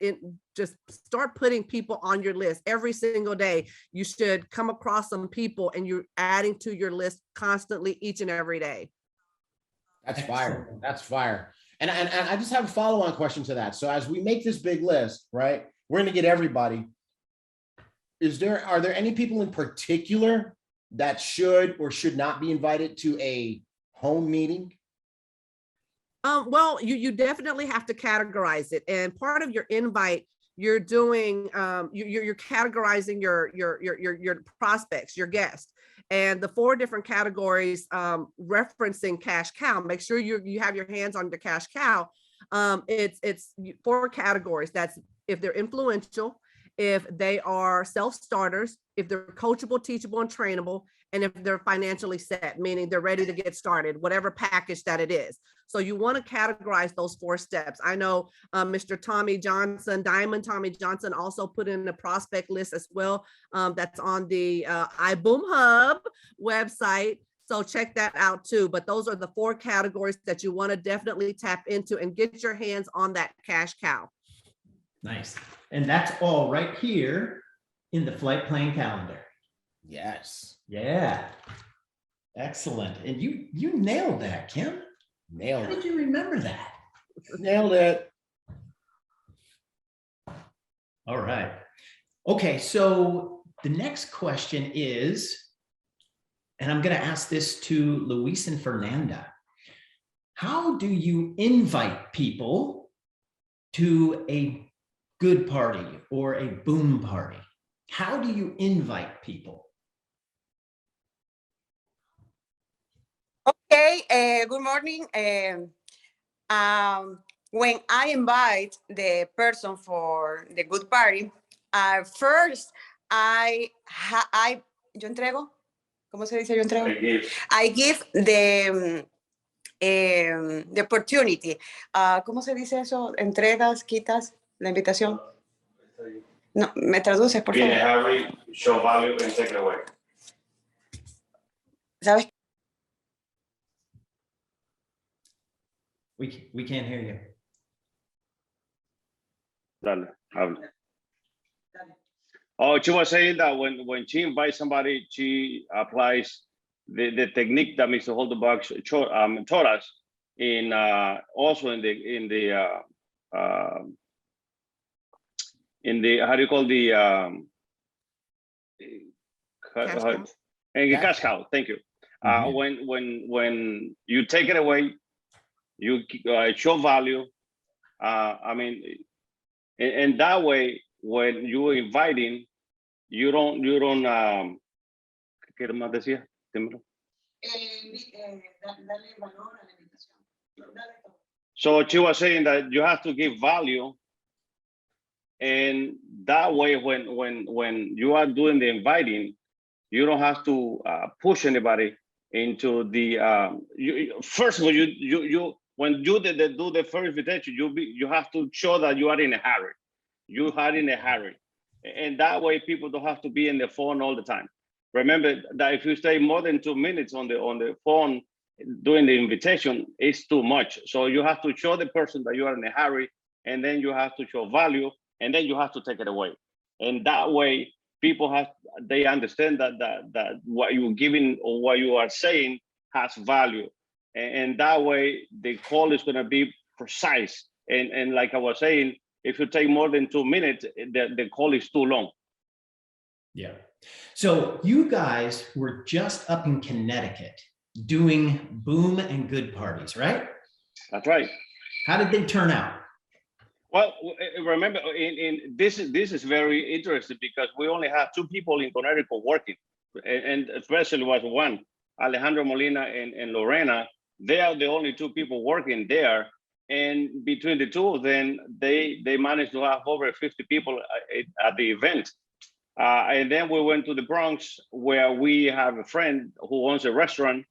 just start putting people on your list every single day. You should come across some people and you're adding to your list constantly each and every day. That's fire. That's fire. And I just have a follow-on question to that. So as we make this big list, right, we're going to get everybody. Are there any people in particular that should or should not be invited to a home meeting? Well, you definitely have to categorize it. And part of your invite, you're doing, you're categorizing your prospects, your guests. And the 4 different categories referencing cash cow, make sure you have your hands on the cash cow. It's 4 categories. That's if they're influential, if they are self-starters, if they're coachable, teachable, and trainable, and if they're financially set, meaning they're ready to get started, whatever package that it is. So you want to categorize those 4 steps. I know Mr. Tommy Johnson, Diamond Tommy Johnson, also put in the prospect list as well. That's on the iBoom Hub website. So check that out too. But those are the 4 categories that you want to definitely tap into and get your hands on that cash cow. Nice. And that's all right here in the flight plan calendar. Yes. Yeah. Excellent. And you nailed that, Kim. Nailed it. How did you remember that? Nailed it. All right. Okay, so the next question is, and I'm going to ask this to Luis and Fernanda. How do you invite people to a good party or a BÜM party? How do you invite people? Okay, good morning. When I invite the person for the good party, first yo entrego, ¿cómo se dice yo entrego? I give the opportunity. ¿Cómo se dice eso? Entregas, quitas la invitación. No, me traduces, por favor. Hurry, show value, and take it away. ¿Sabes? We can't hear you. Dale, habla. Oh, she was saying that when she invites somebody, she applies the technique that Mr. Holdenbach taught us in also in the how do you call the cash cow? Thank you. When you take it away, you show value. I mean, and that way, when you're inviting, you don't. ¿Qué más decía? So she was saying that you have to give value, and that way, when you are doing the inviting, you don't have to push anybody into the. First of all, you when you do the first invitation, you have to show that you are in a hurry. You are in a hurry, and that way people don't have to be in the phone all the time. Remember that if you stay more than 2 minutes on the phone doing the invitation, it's too much. So you have to show the person that you are in a hurry, and then you have to show value, and then you have to take it away. And that way, people they understand that what you're giving or what you are saying has value, and that way the call is going to be precise. And like I was saying, if you take more than 2 minutes, the call is too long. Yeah. So you guys were just up in Connecticut doing BÜM and good parties, right? That's right. How did they turn out? Well, remember, this is very interesting because we only have 2 people in Connecticut working, and especially was one, Alejandro Molina and Lorena. They are the only 2 people working there, and between the 2 of them, they managed to have over 50 people at the event. And then we went to the Bronx, where we have a friend who owns a restaurant,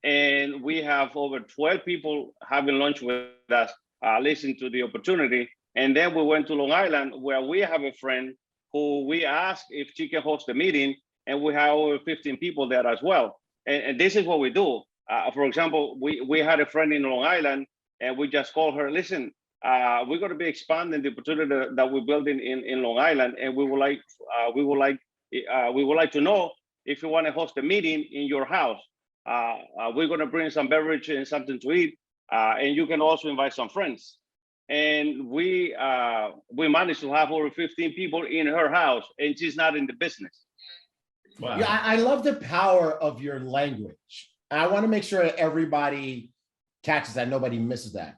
and we have over 12 people having lunch with us, listening to the opportunity. And then we went to Long Island, where we have a friend who we asked if she can host a meeting, and we have over 15 people there as well. And this is what we do. For example, we had a friend in Long Island, and we just called her, listen, we're going to be expanding the opportunity that we're building in Long Island, and we would like to know if you want to host a meeting in your house. We're going to bring some beverage and something to eat, and you can also invite some friends. And we managed to have over 15 people in her house, and she's not in the business. Wow. Yeah, I love the power of your language. I want to make sure that everybody catches that, nobody misses that.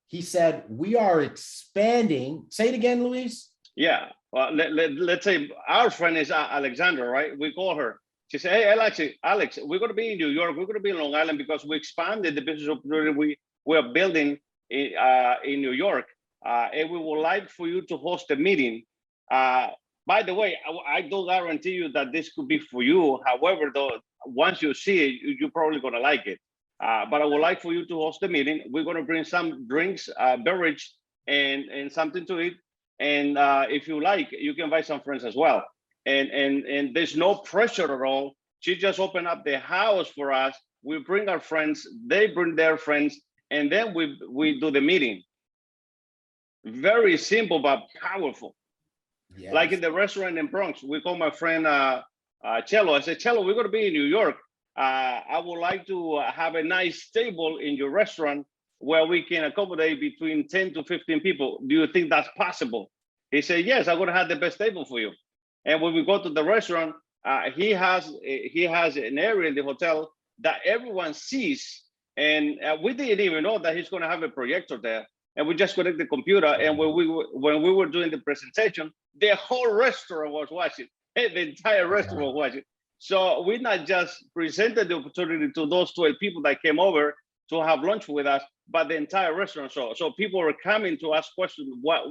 He said, we are expanding. Say it again, Luis. Yeah. Well, let's say our friend is Alexandra, right? We call her. She said, hey, Alex, we're going to be in New York. We're going to be in Long Island because we expanded the business opportunity we are building in New York. And we would like for you to host a meeting. By the way, I don't guarantee you that this could be for you. However, though, once you see it, you're probably going to like it. But I would like for you to host a meeting. We're going to bring some drinks, beverage, and something to eat. And if you like, you can invite some friends as well. And there's no pressure at all. She just opened up the house for us. We bring our friends, they bring their friends, and then we do the meeting. Very simple, but powerful. Yes. Like in the restaurant in Bronx, we call my friend Cello. I said, Cello, we're going to be in New York. I would like to have a nice table in your restaurant where we can accommodate between 10 to 15 people. Do you think that's possible? He said, yes, I'm going to have the best table for you. And when we go to the restaurant, he has an area in the hotel that everyone sees. And we didn't even know that he's going to have a projector there. And we just connect the computer. And when we were doing the presentation, the whole restaurant was watching. The entire restaurant was watching. So we not just presented the opportunity to those 12 people that came over to have lunch with us, but the entire restaurant. So people were coming to ask questions. What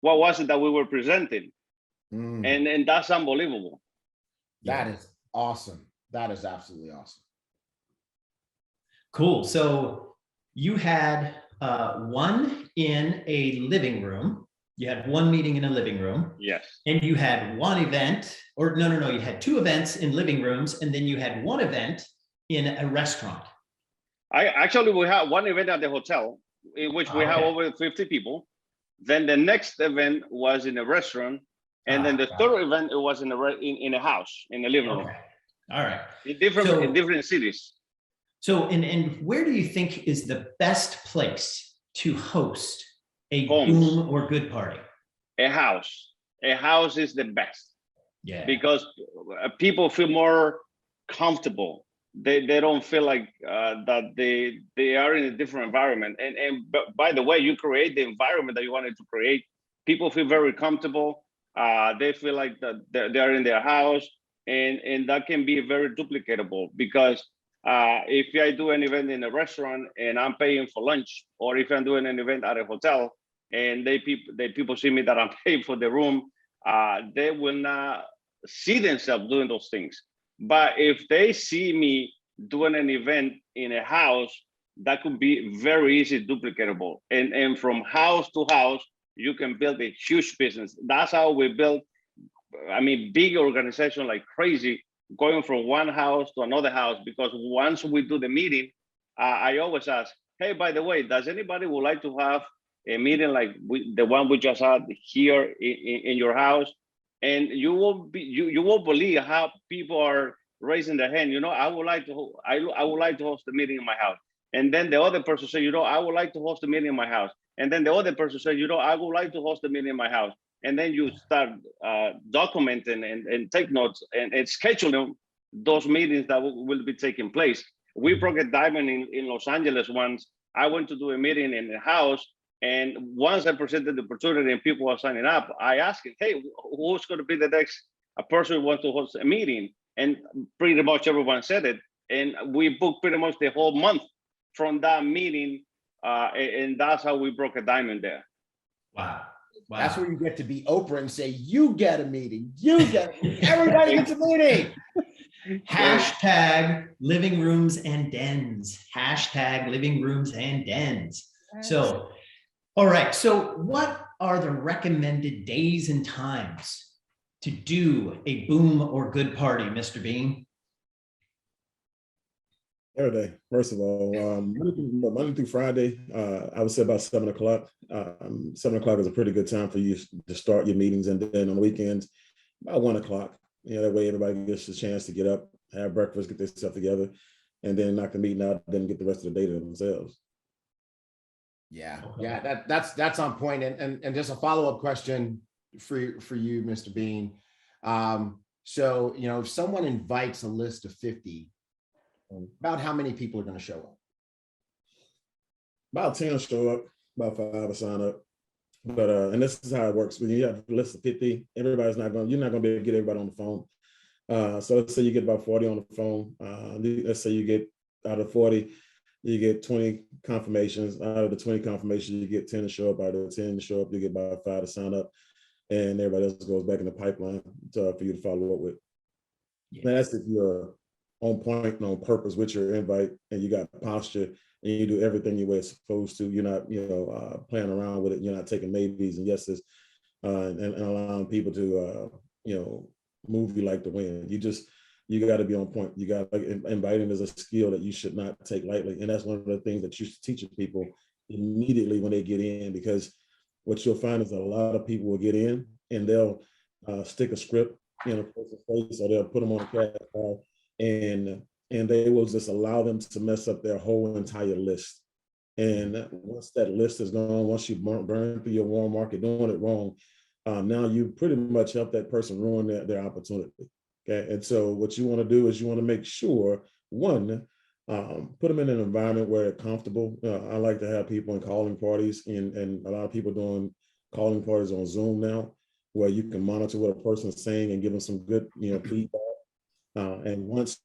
was it that we were presenting? And that's unbelievable. That is awesome. That is absolutely awesome. Cool. So you had one in a living room. You had one meeting in a living room. Yes. And you had one event, or no, you had two events in living rooms, and then you had one event in a restaurant. We had one event at the hotel in which we have over 50 people. Then the next event was in a restaurant. And then the third event, it was in a house, in a living room. All right. In different cities. So, and where do you think is the best place to host a BÜM or good party? A house. A house is the best. Yeah. Because people feel more comfortable. They don't feel like that they are in a different environment. And by the way, you create the environment that you wanted to create. People feel very comfortable. They feel like that they're in their house, and that can be very duplicatable because if I do an event in a restaurant and I'm paying for lunch, or if I'm doing an event at a hotel and people see me that I'm paying for the room, they will not see themselves doing those things. But if they see me doing an event in a house, that could be very easy duplicatable. And from house to house, you can build a huge business. That's how we build, big organization like crazy, going from one house to another house, because once we do the meeting, I always ask, hey, by the way, does anybody would like to have a meeting like the one we just had here in your house? And you won't believe how people are raising their hand. I would like to host a meeting in my house. And then the other person said, I would like to host a meeting in my house. And then the other person said, I would like to host a meeting in my house. And then you start documenting and take notes and scheduling those meetings that will be taking place. We broke a diamond in Los Angeles once. I went to do a meeting in the house. And once I presented the opportunity and people were signing up, I asked him, hey, who's going to be the next person who wants to host a meeting? And pretty much everyone said it. And we booked pretty much the whole month from that meeting. And that's how we broke a diamond there. Wow. That's where you get to be Oprah and say, you get a meeting, everybody gets a meeting. Hashtag living rooms and dens. Hashtag living rooms and dens. So, all right. So what are the recommended days and times to do a BÜM or good party, Mr. Bean? Every day, first of all, Monday through Friday, I would say about 7 o'clock. 7 o'clock is a pretty good time for you to start your meetings, and then on the weekends, about 1 o'clock. That way everybody gets a chance to get up, have breakfast, get their stuff together, and then knock the meeting out, then get the rest of the day to themselves. Yeah, that's on point. And just a follow-up question for you, Mr. Bean. So if someone invites a list of 50. About how many people are going to show up? About 10 show up, about 5 will sign up. But and this is how it works. When you have a list of 50, you're not going to be able to get everybody on the phone. So let's say you get about 40 on the phone. Let's say you get out of 40, you get 20 confirmations. Out of the 20 confirmations, you get 10 to show up. Out of the 10 to show up, you get about 5 to sign up. And everybody else goes back in the pipeline for you to follow up with. Yeah. Now that's if you're on point and on purpose with your invite and you got posture and you do everything you were supposed to. You're not, playing around with it. You're not taking maybes and yeses and allowing people to, move you like the wind. You got to be on point. You got inviting is a skill that you should not take lightly. And that's one of the things that you should teach people immediately when they get in, because what you'll find is that a lot of people will get in and they'll stick a script in a person's face, or they'll put them on a cash card, and they will just allow them to mess up their whole entire list. And once that list is gone, once you burn through your warm market doing it wrong, now you pretty much help that person ruin their opportunity. Okay, and so what you want to do is you want to make sure, one, put them in an environment where they're comfortable. I like to have people in calling parties, and a lot of people doing calling parties on Zoom now, where you can monitor what a person's saying and give them some good, feedback. And once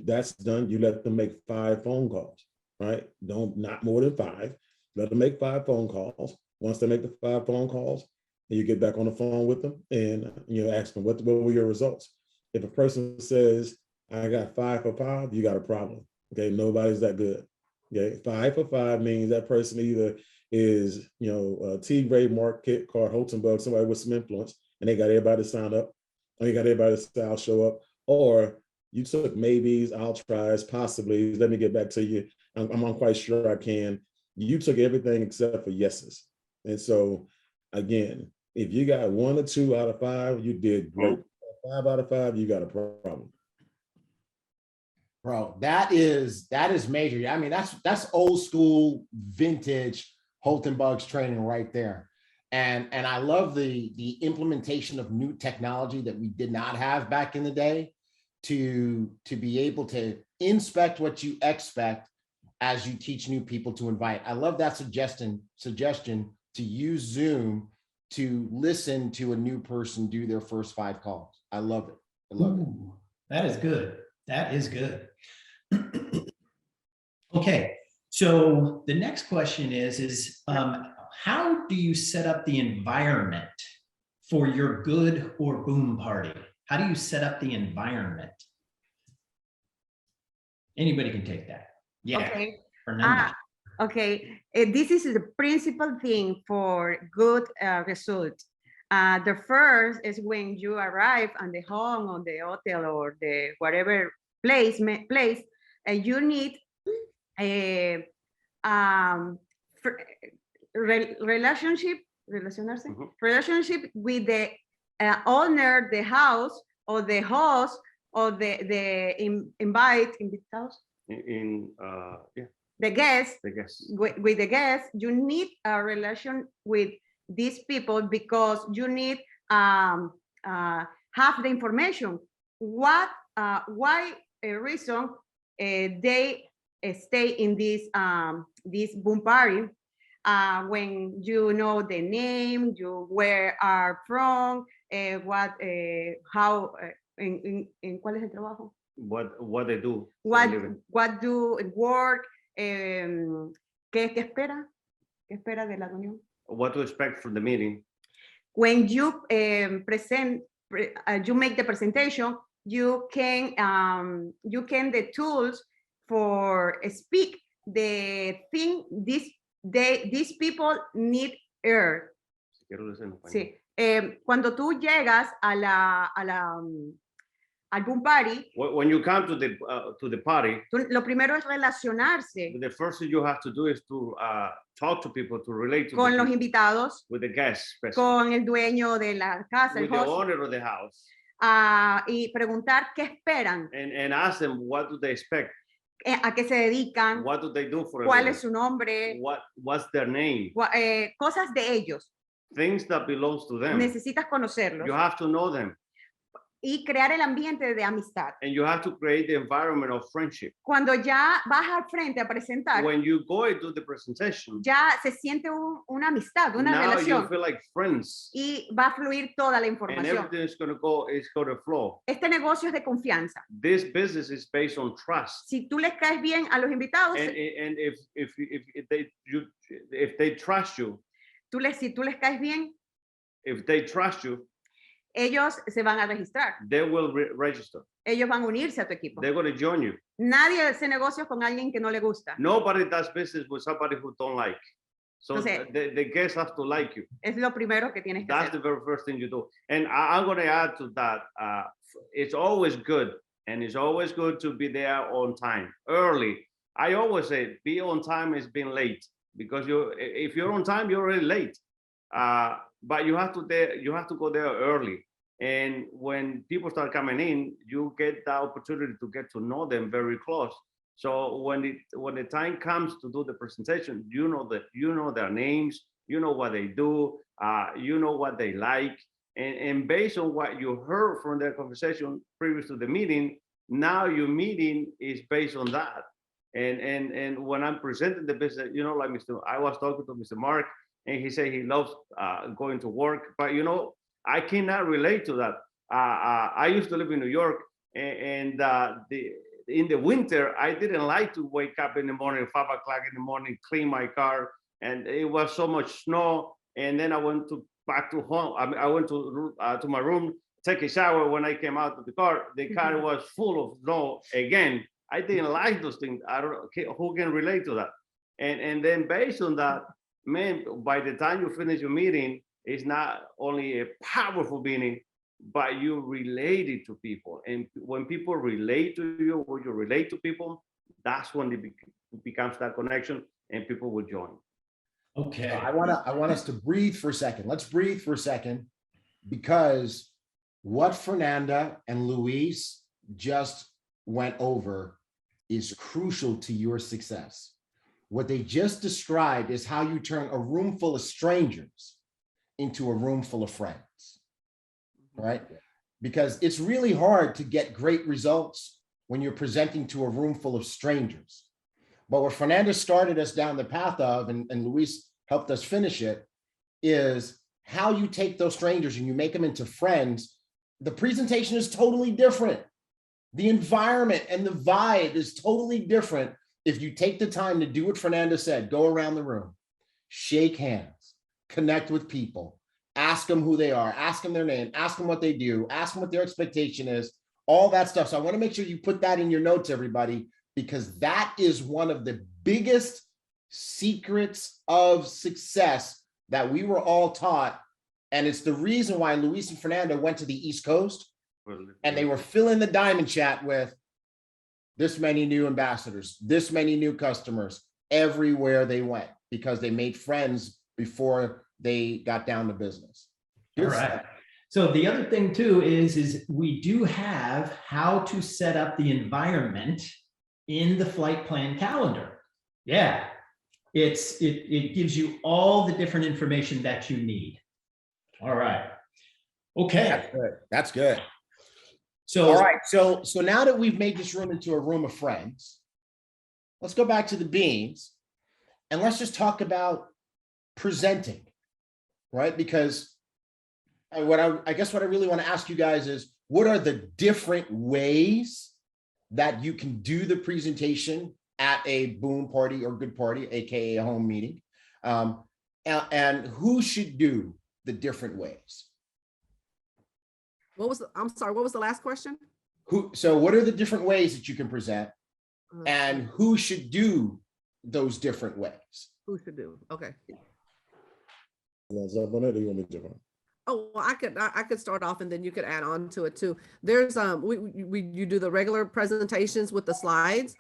that's done, you let them make 5 phone calls, right? Not more than 5. Let them make 5 phone calls. Once they make the 5 phone calls, you get back on the phone with them and ask them what were your results. If a person says, I got 5 for 5, you got a problem. Okay, nobody's that good. Okay, 5 for 5 means that person either is, a T-grade market card, Holtenberg, somebody with some influence, and they got everybody to sign up, or you got everybody to say, I'll show up, or you took maybes, I'll tries, possibly, let me get back to you, I'm quite sure I can. You took everything except for yeses. And so, again, if you got 1 or 2 out of 5, you did great. 5 out of 5, you got a problem. Bro, that is major. I mean, that's old school, vintage Holtenbugs training right there. And I love the implementation of new technology that we did not have back in the day to be able to inspect what you expect as you teach new people to invite. I love that suggestion to use Zoom to listen to a new person do their first 5 calls. I love it. I love it. That is good. That is good. Okay, so the next question is how do you set up the environment for your good or boom party? How do you set up the environment? Anybody can take that. Yeah. Okay. Okay. This is the principal thing for good results. The first is when you arrive on the home, on the hotel, or the whatever place, you need a relationship with the owner, the house, or the host, or the invitados. The guests. With the guests, you need a relation with these people because you need have the information. Why reason they stay in this boom party? When you know the name, where are from, how, en cuál es el trabajo? What they do. What do work? ¿Qué espera? ¿Qué espera de la reunión? What to expect from the meeting. When you present, you make the presentation, you can the tools for speak the thing these people need air. Sí. Cuando tú llegas al boom party, when you come to the party, lo primero es relacionarse. The first thing you have to do is to talk to people, to relate to con los invitados, with the guests, con el dueño de la casa, with the owner of the house, y preguntar qué esperan. And ask them what do they expect. A qué se dedican. What do they do for a ¿Cuál living? Es su nombre? What's their name? Cosas de ellos. Things that belongs to them. Necesitas conocerlos. You have to know them. y crear el ambiente de amistad. And you have to create the environment of friendship. Cuando ya vas al frente a presentar, When you go into the presentation, ya se siente una amistad, una now relación. you feel like friends. Y va a fluir toda la And información. everything is going to flow. Este negocio es de confianza. This business is based on trust. Si tú les caes bien a los invitados, And if they trust you, si tú les caes bien, if they trust you, ellos se van a registrar. they will register. Ellos van a unirse a tu equipo. They're going to join you. Nadie hace negocios con alguien que no le gusta. Nobody does business with somebody who don't like. So Entonces, the guests have to like you. Es lo primero que tienes que That's hacer. the very first thing you do. And I'm going to add to that. It's always good. And it's always good to be there on time, early. I always say be on time is being late, because if you're on time, you're already late. But you have to go there early. And when people start coming in, you get the opportunity to get to know them very close. So when the time comes to do the presentation, you know their names, you know what they do, you know what they like, and based on what you heard from their conversation previous to the meeting, now your meeting is based on that. And when I'm presenting the business, like I was talking to Mr. Mark, and he said he loves going to work, but I cannot relate to that. I used to live in New York, and in the winter, I didn't like to wake up in the morning, 5 o'clock in the morning, clean my car, and it was so much snow. And then I went back to home. I went to my room, take a shower. When I came out of the car was full of snow again. I didn't like those things. I don't know who can relate to that. And then based on that, man, by the time you finish your meeting, it's not only a powerful meeting, but you relate it to people. And when people relate to you, when you relate to people, that's when it becomes that connection and people will join. Okay. I want us to breathe for a second. Let's breathe for a second, because what Fernanda and Luis just went over is crucial to your success. What they just described is how you turn a room full of strangers into a room full of friends, right? Because it's really hard to get great results when you're presenting to a room full of strangers. But what Fernanda started us down the path of, and Luis helped us finish it, is how you take those strangers and you make them into friends. The presentation is totally different. The environment and the vibe is totally different if you take the time to do what Fernanda said: go around the room, shake hands, connect with people, ask them who they are, ask them their name, ask them what they do, ask them what their expectation is, all that stuff. So I want to make sure you put that in your notes, everybody, because that is one of the biggest secrets of success that we were all taught. And it's the reason why Luis and Fernanda went to the East Coast and they were filling the diamond chat with this many new ambassadors, this many new customers everywhere they went, because they made friends before they got down to business. All right. So the other thing too is we do have how to set up the environment in the flight plan calendar. Yeah, it gives you all the different information that you need. All right. Okay. That's good. That's good. So all right. So now that we've made this room into a room of friends, let's go back to the beans and let's just talk about presenting, right? Because I guess what I really want to ask you guys is, what are the different ways that you can do the presentation at a BÜM party or good party, AKA a home meeting, and who should do the different ways? I'm sorry, what was the last question? So what are the different ways that you can present, and who should do those different ways? Who should do? Okay. Oh, well, I could start off and then you could add on to it too. There's you do the regular presentations with the slides.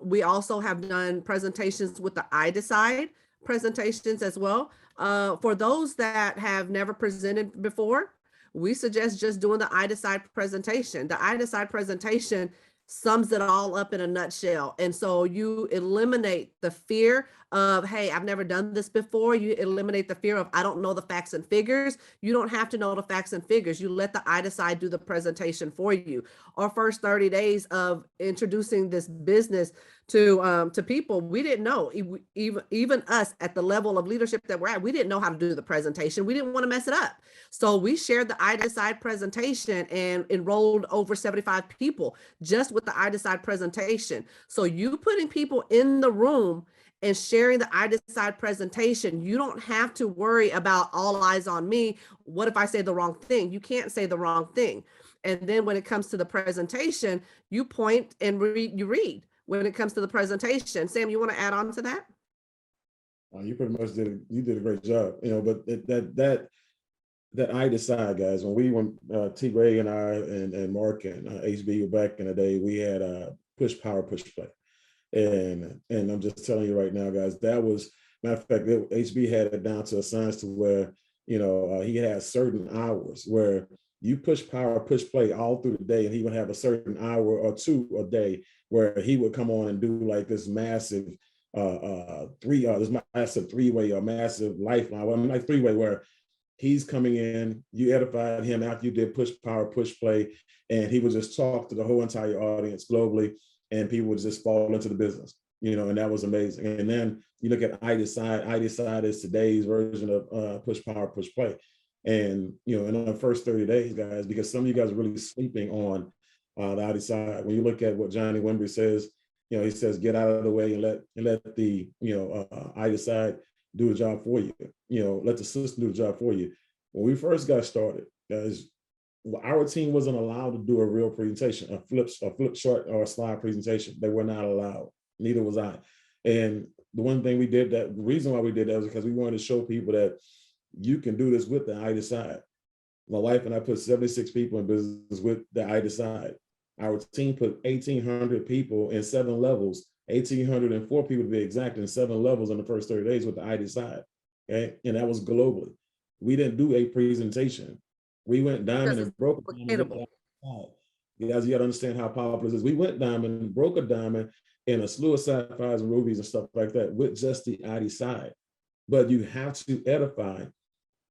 We also have done presentations with the I Decide presentations as well. For those that have never presented before, we suggest just doing the I Decide presentation. The I Decide presentation sums it all up in a nutshell. And so you eliminate the fear of, hey, I've never done this before. You eliminate the fear of, I don't know the facts and figures. You don't have to know the facts and figures. You let the I-Decide do the presentation for you. Our first 30 days of introducing this business to people, we didn't know, even us at the level of leadership that we're at, we didn't know how to do the presentation. We didn't want to mess it up. So we shared the I-Decide presentation and enrolled over 75 people just with the I-Decide presentation. So you putting people in the room and sharing the I-Decide presentation, you don't have to worry about all eyes on me. What if I say the wrong thing? You can't say the wrong thing. And then when it comes to the presentation, you point and you read when it comes to the presentation. Sam, you want to add on to that? You pretty much did a great job, but that I-Decide, guys, when T. Ray and I and Mark and HB were back in the day, we had push power, push play. And I'm just telling you right now, guys, that was, matter of fact, HB had it down to a science to where, he had certain hours where you push power, push play all through the day, and he would have a certain hour or two a day where he would come on and do like this massive three-way or massive lifeline, like three-way, where he's coming in, you edified him after you did push power, push play, and he would just talk to the whole entire audience globally, and people would just fall into the business, and that was amazing. And then you look at I-Decide. I-Decide is today's version of push power, push play. And, in the first 30 days, guys, because some of you guys are really sleeping on the I-Decide. When you look at what Johnny Wimber says, he says, get out of the way and let the, I-Decide do the job for you. Let the system do the job for you. When we first got started, guys, our team wasn't allowed to do a real presentation, a flip chart or a slide presentation. They were not allowed. Neither was I. And the one thing we did, the reason why we did that was because we wanted to show people that you can do this with the I-Decide. My wife and I put 76 people in business with the I-Decide. Our team put 1,800 people in 7 levels, 1,804 people to be exact, in 7 levels in the first 30 days with the I-Decide. Okay, and that was globally. We didn't do a presentation. We went diamond and broke a diamond. You guys, you got to understand how powerful this is. We went diamond and broke a diamond in a slew of sapphires and rubies and stuff like that with just the I-Decide. But you have to edify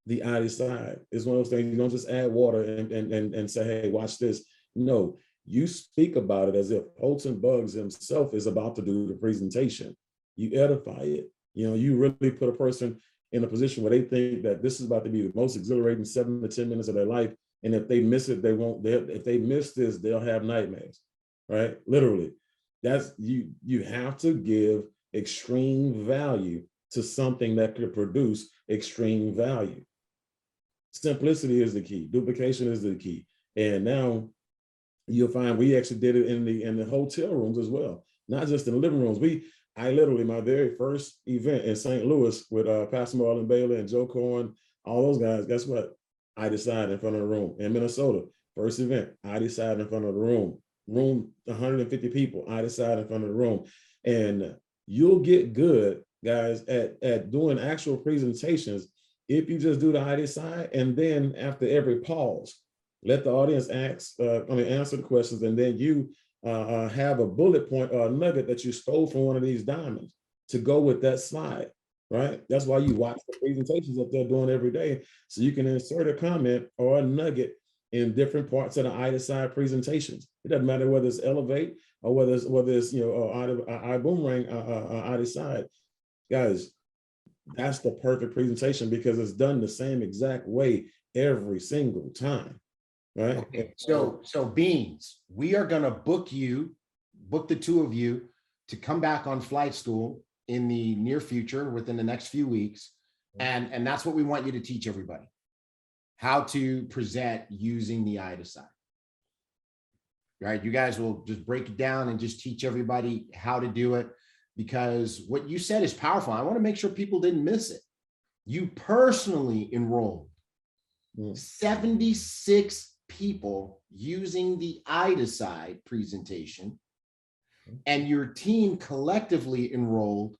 the I-Decide. It's one of those things, you don't just add water and say, hey, watch this. No, you speak about it as if Holton Buggs himself is about to do the presentation. You edify it. You really put a person in a position where they think that this is about to be the most exhilarating 7 to 10 minutes of their life. And if they miss it, they won't. If they miss this, they'll have nightmares, right? Literally. That's you have to give extreme value to something that could produce extreme value. Simplicity is the key. Duplication is the key. And now you'll find we actually did it in the hotel rooms as well, not just in the living rooms. I literally, my very first event in St. Louis with Pastor Marlon Bailey and Joe Cohen, all those guys, guess what? I decided in front of the room. In Minnesota, first event, I decided in front of the room. 150 people, I decided in front of the room. And you'll get good, guys, at doing actual presentations if you just do the I-Decide, and then after every pause, let the audience answer the questions, and then you have a bullet point or a nugget that you stole from one of these diamonds to go with that slide, right? That's why you watch the presentations that they're doing every day, so you can insert a comment or a nugget in different parts of the I-Decide presentations. It doesn't matter whether it's Elevate or whether it's Ibüümerang I-Decide. Guys, that's the perfect presentation because it's done the same exact way every single time. Right. Okay. So Beans, we are going to book the two of you to come back on flight school in the near future within the next few weeks. And that's what we want you to teach everybody, how to present using the I-Decide. Right. You guys will just break it down and just teach everybody how to do it, because what you said is powerful. I want to make sure people didn't miss it. You personally enrolled 76 people using the I-Decide presentation, and your team collectively enrolled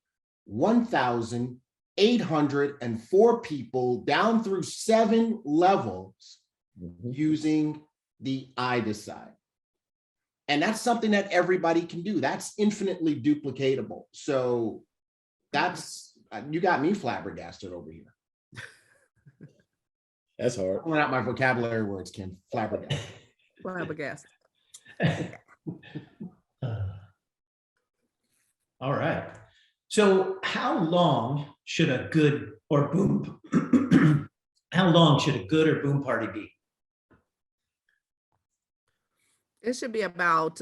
1,804 people down through 7 levels using the I-Decide. And that's something that everybody can do. That's infinitely duplicatable. So that's, you got me flabbergasted over here. That's hard. Pulling out my vocabulary words, Kim. Flabbergasted. Flabbergasted. All right. So how long should a good or BÜM, how long should a good or BÜM party be? It should be about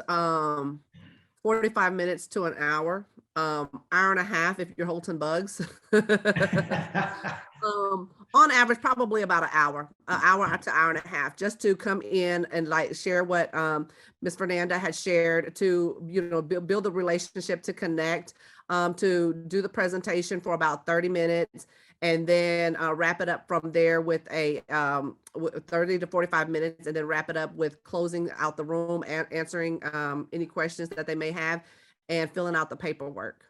45 minutes to an hour, hour and a half if you're holding bugs. On average, probably about an hour to hour and a half, just to come in and like share what Ms. Fernanda had shared, to build the relationship, to connect, to do the presentation for about 30 minutes, and then wrap it up from there with a 30 to 45 minutes, and then wrap it up with closing out the room and answering any questions that they may have and filling out the paperwork.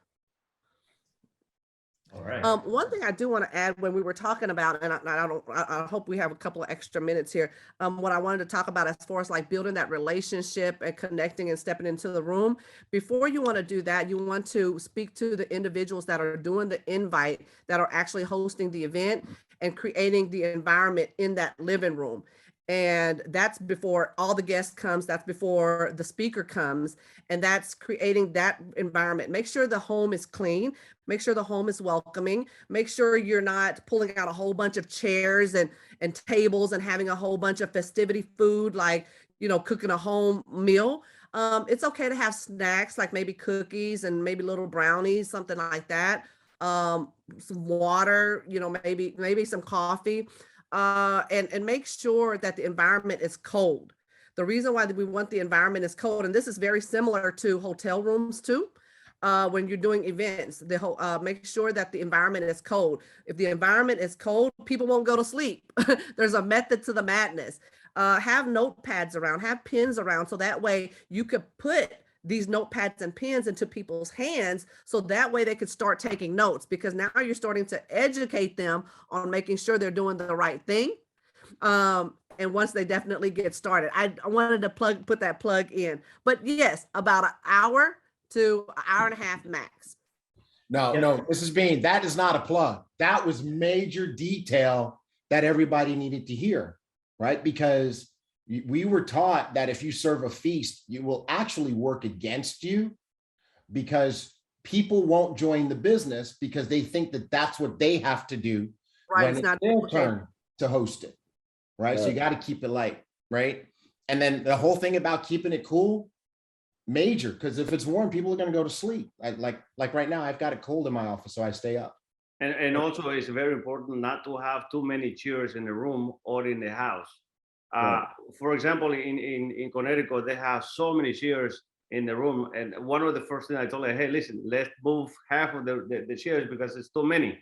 All right. One thing I do want to add, when we were talking about, and I hope we have a couple of extra minutes here. What I wanted to talk about as far as like building that relationship and connecting and stepping into the room. Before you want to do that, you want to speak to the individuals that are doing the invite, that are actually hosting the event and creating the environment in that living room. And that's before all the guests comes, that's before the speaker comes, and that's creating that environment. Make sure the home is clean, make sure the home is welcoming, make sure you're not pulling out a whole bunch of chairs and tables and having a whole bunch of festivity food, like, cooking a home meal. It's okay to have snacks, like maybe cookies and maybe little brownies, something like that. Some water, maybe some coffee. And make sure that the environment is cold. The reason why we want the environment is cold, and this is very similar to hotel rooms too. When you're doing events, make sure that the environment is cold. If the environment is cold, people won't go to sleep. There's a method to the madness. Have notepads around, have pens around, so that way you could put these notepads and pens into people's hands, so that way they could start taking notes, because now you're starting to educate them on making sure they're doing the right thing. And once they definitely get started, I wanted to put that plug in. But yes, about an hour to an hour and a half max. No, that is not a plug. That was major detail that everybody needed to hear, right? Because we were taught that if you serve a feast, you will actually work against you, because people won't join the business because they think that that's what they have to do when it's their turn to host it, right? So you got to keep it light, right? And then the whole thing about keeping it cool, major, because if it's warm, people are going to go to sleep. Like right now, I've got it cold in my office, so I stay up. And also, it's very important not to have too many chairs in the room or in the house. For example, in Connecticut, they have so many chairs in the room. And one of the first things I told her, hey, listen, let's move half of the chairs because it's too many.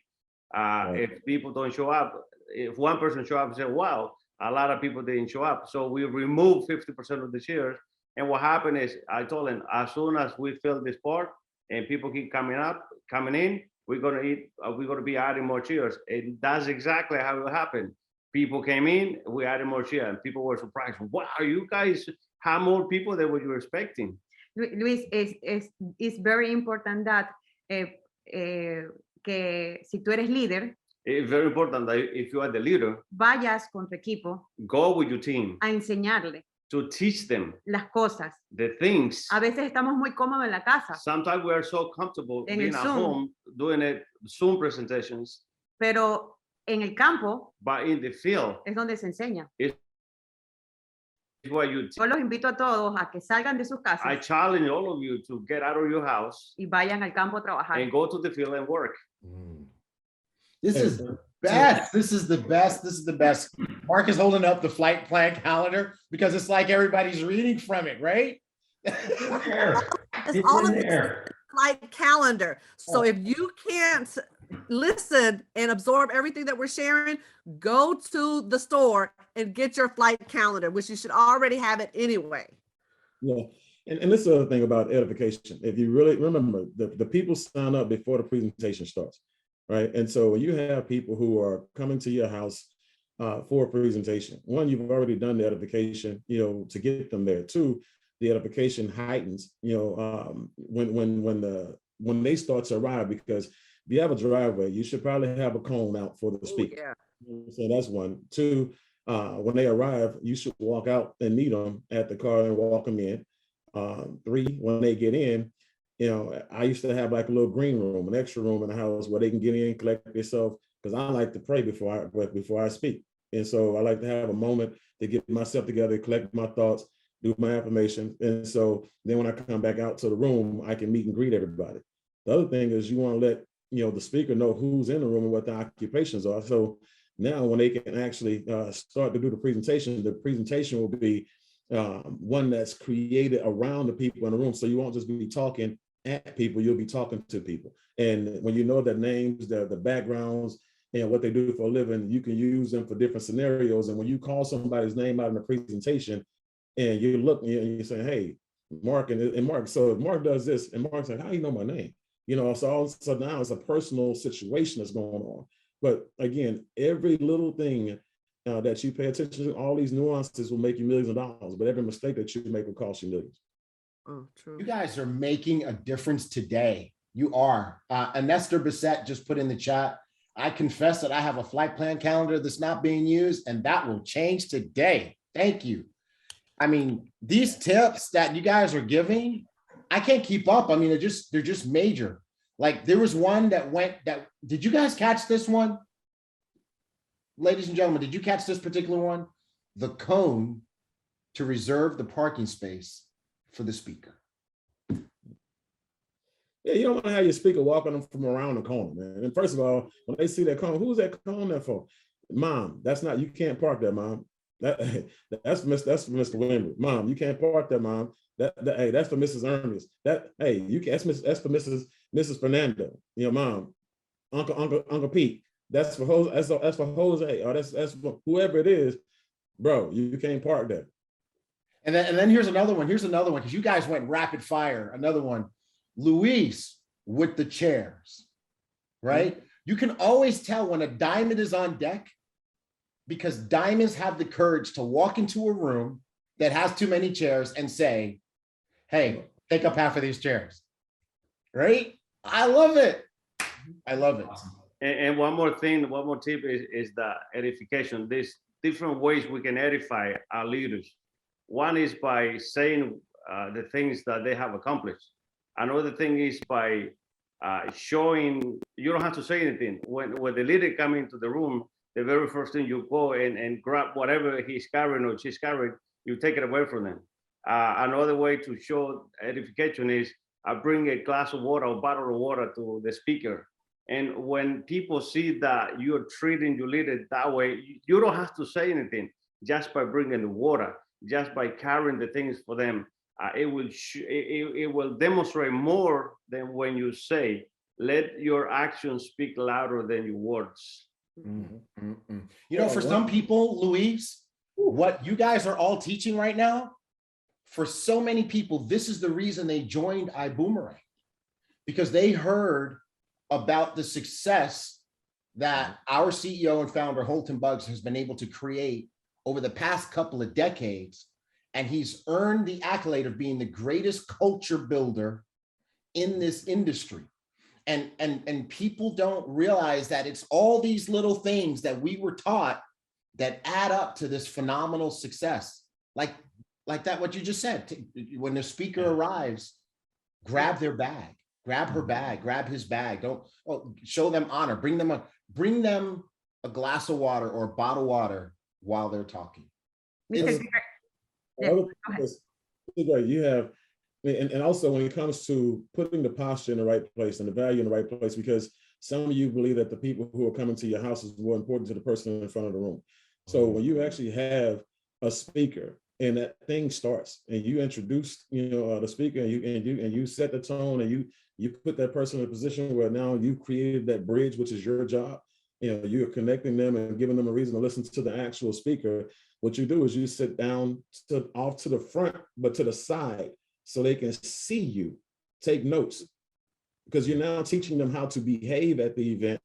If people don't show up, if one person show up and say, wow, a lot of people didn't show up. So we removed 50% of the chairs. And what happened is, I told them, as soon as we fill this part and people keep coming in, we're gonna be adding more chairs. And that's exactly how it happened. People came in, we added more chairs, and people were surprised. Wow, you guys have more people than what you were expecting. Luis, it's very important that que si tú eres líder, it's very important that if you are the leader, vayas con tu equipo, go with your team, a enseñarle, to teach them las cosas. The things. A veces estamos muy cómodos en la casa. Sometimes we are so comfortable en being at home, doing it Zoom presentations. Pero en el campo, but in the field, es donde se enseña. What you Yo los invito a todos a que salgan de sus casas. I challenge all of you to get out of your house y vayan al campo a trabajar. And go to the field and work. This is the best. This is the best. This is the best. Mark is holding up the flight plan calendar because it's like everybody's reading from it, right? It's all in there. Flight calendar. So if you can't listen and absorb everything that we're sharing, go to the store and get your flight calendar, which you should already have it anyway. Yeah. And this is the other thing about edification. If you really remember, the people sign up before the presentation starts, right? And so you have people who are coming to your house for a presentation. One, you've already done the edification, to get them there. Two, the edification heightens, when they start to arrive, because if you have a driveway, you should probably have a cone out for the speaker. So that's one. Two, when they arrive, you should walk out and meet them at the car and walk them in. Three, when they get in, I used to have like a little green room, an extra room in the house where they can get in, collect themselves, because I like to pray before I speak. And so I like to have a moment to get myself together, collect my thoughts, do my affirmation. And so then when I come back out to the room, I can meet and greet everybody. The other thing is you want to let the speaker know who's in the room and what the occupations are. So now when they can actually start to do the presentation will be one that's created around the people in the room. So you won't just be talking at people, you'll be talking to people. And when you know their names, the backgrounds, and what they do for a living, you can use them for different scenarios. And when you call somebody's name out in the presentation and you look and you say, hey, Mark, and Mark, so if Mark does this, and Mark's like, how do you know my name? So now it's a personal situation that's going on. But again, every little thing that you pay attention to, all these nuances will make you millions of dollars, but every mistake that you make will cost you millions. Oh, true. You guys are making a difference today. You are. And Nestor Bissett just put in the chat, I confess that I have a flight plan calendar that's not being used, and that will change today. Thank you. I mean, these tips that you guys are giving, I can't keep up. I mean, they're just major. Like there was one did you guys catch this one? Ladies and gentlemen, did you catch this particular one? The cone to reserve the parking space for the speaker. Yeah, you don't want to have your speaker walking them from around the corner, man. And first of all, when they see that cone, who's that cone there for? Mom, you can't park there, Mom. That's for Mr. Wimber. Mom, you can't park there, Mom. Hey, that's for Mrs. Ernest. That's for Mrs. Fernando. Mom, Uncle Pete. That's for Jose. Or that's for whoever it is, bro. You can't park there. And then here's another one. Because you guys went rapid fire. Another one. Luis with the chairs, right? Mm-hmm. You can always tell when a diamond is on deck because diamonds have the courage to walk into a room that has too many chairs and say, hey, take up half of these chairs, right? I love it. I love it. And one more tip is the edification. There's different ways we can edify our leaders. One is by saying the things that they have accomplished. Another thing is by showing, you don't have to say anything. When the leader comes into the room, the very first thing you go and grab whatever he's carrying or she's carrying, you take it away from them. Another way to show edification is I bring a glass of water or bottle of water to the speaker. And when people see that you're treating your leader that way, you don't have to say anything. Just by bringing the water, just by carrying the things for them, it will demonstrate more than when you say, let your actions speak louder than your words. Mm-hmm. Mm-hmm. For some people, Luis, what you guys are all teaching right now, for so many people, this is the reason they joined Ibüümerang, because they heard about the success that our CEO and founder, Holton Buggs, has been able to create over the past couple of decades. And he's earned the accolade of being the greatest culture builder in this industry. And people don't realize that it's all these little things that we were taught that add up to this phenomenal success. Like that, what you just said, when the speaker arrives, grab their bag, grab her bag, grab his bag. Show them honor, bring them a glass of water or a bottle of water while they're talking. You have, and also when it comes to putting the posture in the right place and the value in the right place, because some of you believe that the people who are coming to your house is more important to the person in front of the room. So when you actually have a speaker and that thing starts and you introduce, the speaker and you set the tone and you put that person in a position where now you've created that bridge, which is your job. You're connecting them and giving them a reason to listen to the actual speaker. What you do is you sit down off to the front, but to the side, so they can see you, take notes, because you're now teaching them how to behave at the event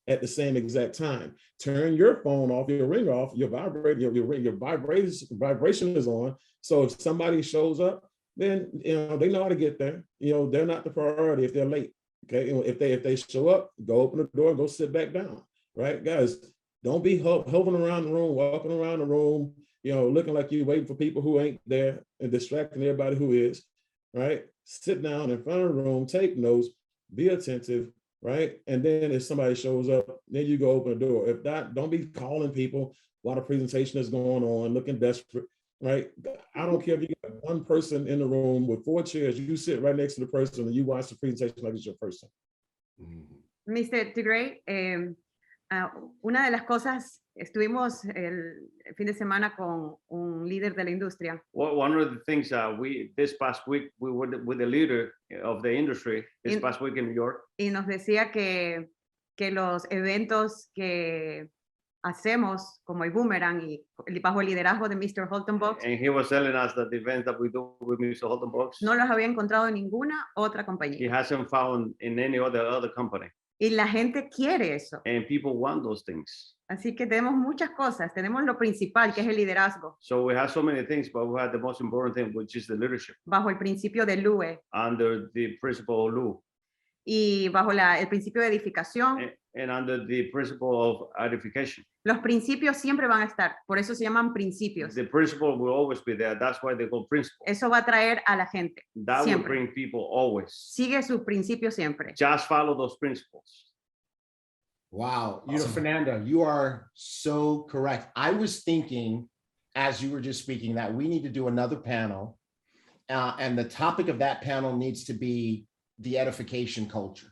at the same exact time. Turn your phone off, your ringer off, your vibration is on. So if somebody shows up then they know how to get there. They're not the priority if they're late. Okay, if they show up, go open the door and go sit back down. Right, guys, don't be hovering around the room, walking around the room, looking like you're waiting for people who ain't there and distracting everybody who is. Right, sit down in front of the room, take notes, be attentive. Right, and then if somebody shows up, then you go open the door. If not, don't be calling people while the presentation is going on, looking desperate. Right, I don't care if you got one person in the room with 4 chairs, you sit right next to the person and you watch the presentation like it's your person. Mr. Tigray, una de las cosas, estuvimos el fin de semana con un líder de la industria. Well, one of the things this past week we were with the leader of the industry this past week in New York. Y nos decía que los eventos que hacemos como Ibüümerang y bajo el liderazgo de Mr. Holton Box. And he was telling us that the events that we do with Mr. Holton Box. No los había encontrado en ninguna otra compañía. He hasn't found in any other company. Y la gente quiere eso. And people want those things. Así que tenemos muchas cosas. Tenemos lo principal, que es el liderazgo. So we have so many things, but we have the most important thing, which is the leadership. Bajo el principio de LUE. Under the principle of LUE. Y bajo el principio de edificación. And under the principle of edification. Los principios siempre van a estar, por eso se llaman principios. The principle will always be there. That's why they call principle. Eso va a traer a la gente. That siempre. will bring people always. Sigue sus principios siempre. Just follow those principles. Wow, Fernanda, you are so correct. I was thinking, as you were just speaking, that we need to do another panel, and the topic of that panel needs to be the edification culture.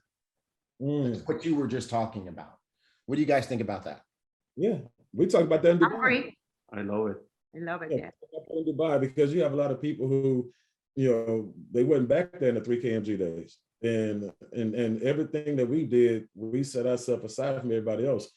That's what you were just talking about. What do you guys think about that? Yeah, we talked about that in Dubai. I love it. I love it. Yeah. In Dubai, because you have a lot of people who, they wasn't back there in the 3KMG days, and everything that we did, we set ourselves aside from everybody else.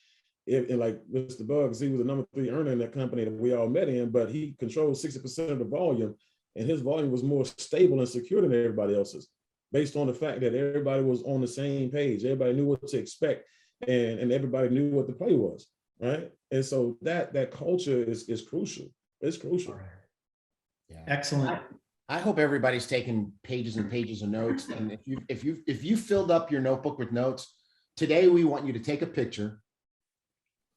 And like Mr. Bugs, he was the number 3 earner in that company that we all met in, but he controlled 60% of the volume, and his volume was more stable and secure than everybody else's, based on the fact that everybody was on the same page. Everybody knew what to expect, and everybody knew what the play was, right? And so that culture is crucial. It's crucial. Yeah. Excellent. I hope everybody's taking pages and pages of notes. And if you filled up your notebook with notes, today we want you to take a picture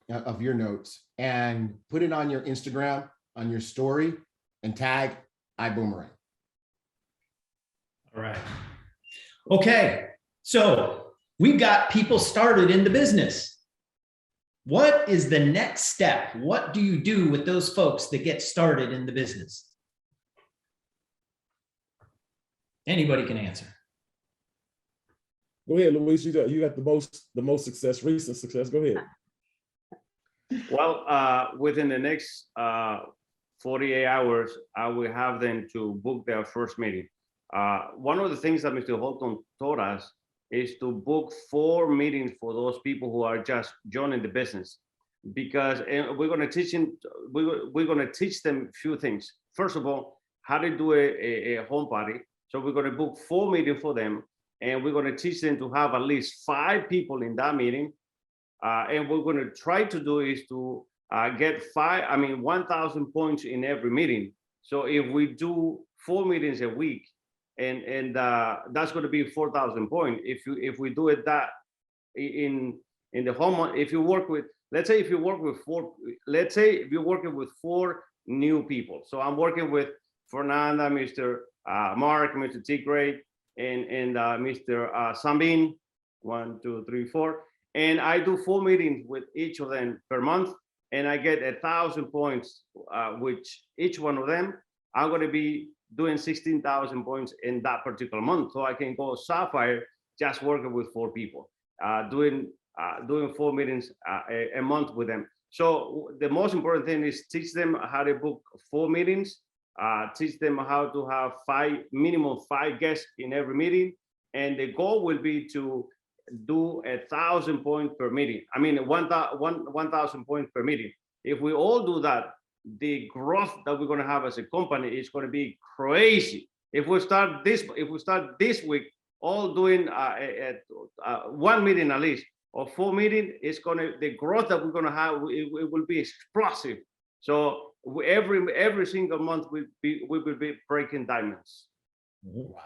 of your notes and put it on your Instagram, on your story, and tag Ibüümerang. All right. Okay, so we've got people started in the business. What is the next step? What do you do with those folks that get started in the business? Anybody can answer. Go ahead, Luis. You got the most success, recent success. Go ahead. Well, within the next 48 hours, I will have them to book their first meeting. One of the things that Mr. Holton taught us is to book 4 meetings for those people who are just joining the business, because we're going to teach them. We're going to teach them a few things. First of all, how to do a home party. So we're going to book 4 meetings for them, and we're going to teach them to have at least 5 people in that meeting. And what we're going to try to do is to get 1,000 points in every meeting. So if we do 4 meetings a week, and that's going to be 4,000 points. If we do it that in the home, if you work with, let's say if you're working with 4 new people. So I'm working with Fernanda, Mr. Mark, Mr. Tigray, and Mr. Sambin, 1, 2, 3, 4. And I do 4 meetings with each of them per month, and I get 1,000 points, which each one of them, I'm going to be doing 16,000 points in that particular month. So I can go Sapphire just working with 4 people, doing 4 meetings a month with them. So the most important thing is teach them how to book 4 meetings, teach them how to have minimum 5 guests in every meeting. And the goal will be to do 1,000 points per meeting. 1,000 points per meeting. If we all do that, the growth that we're going to have as a company is going to be crazy. If we start this week, all doing 1 meeting at least, or 4 meetings, the growth that we're going to have, it will be explosive. So every single month we will be breaking diamonds. Wow.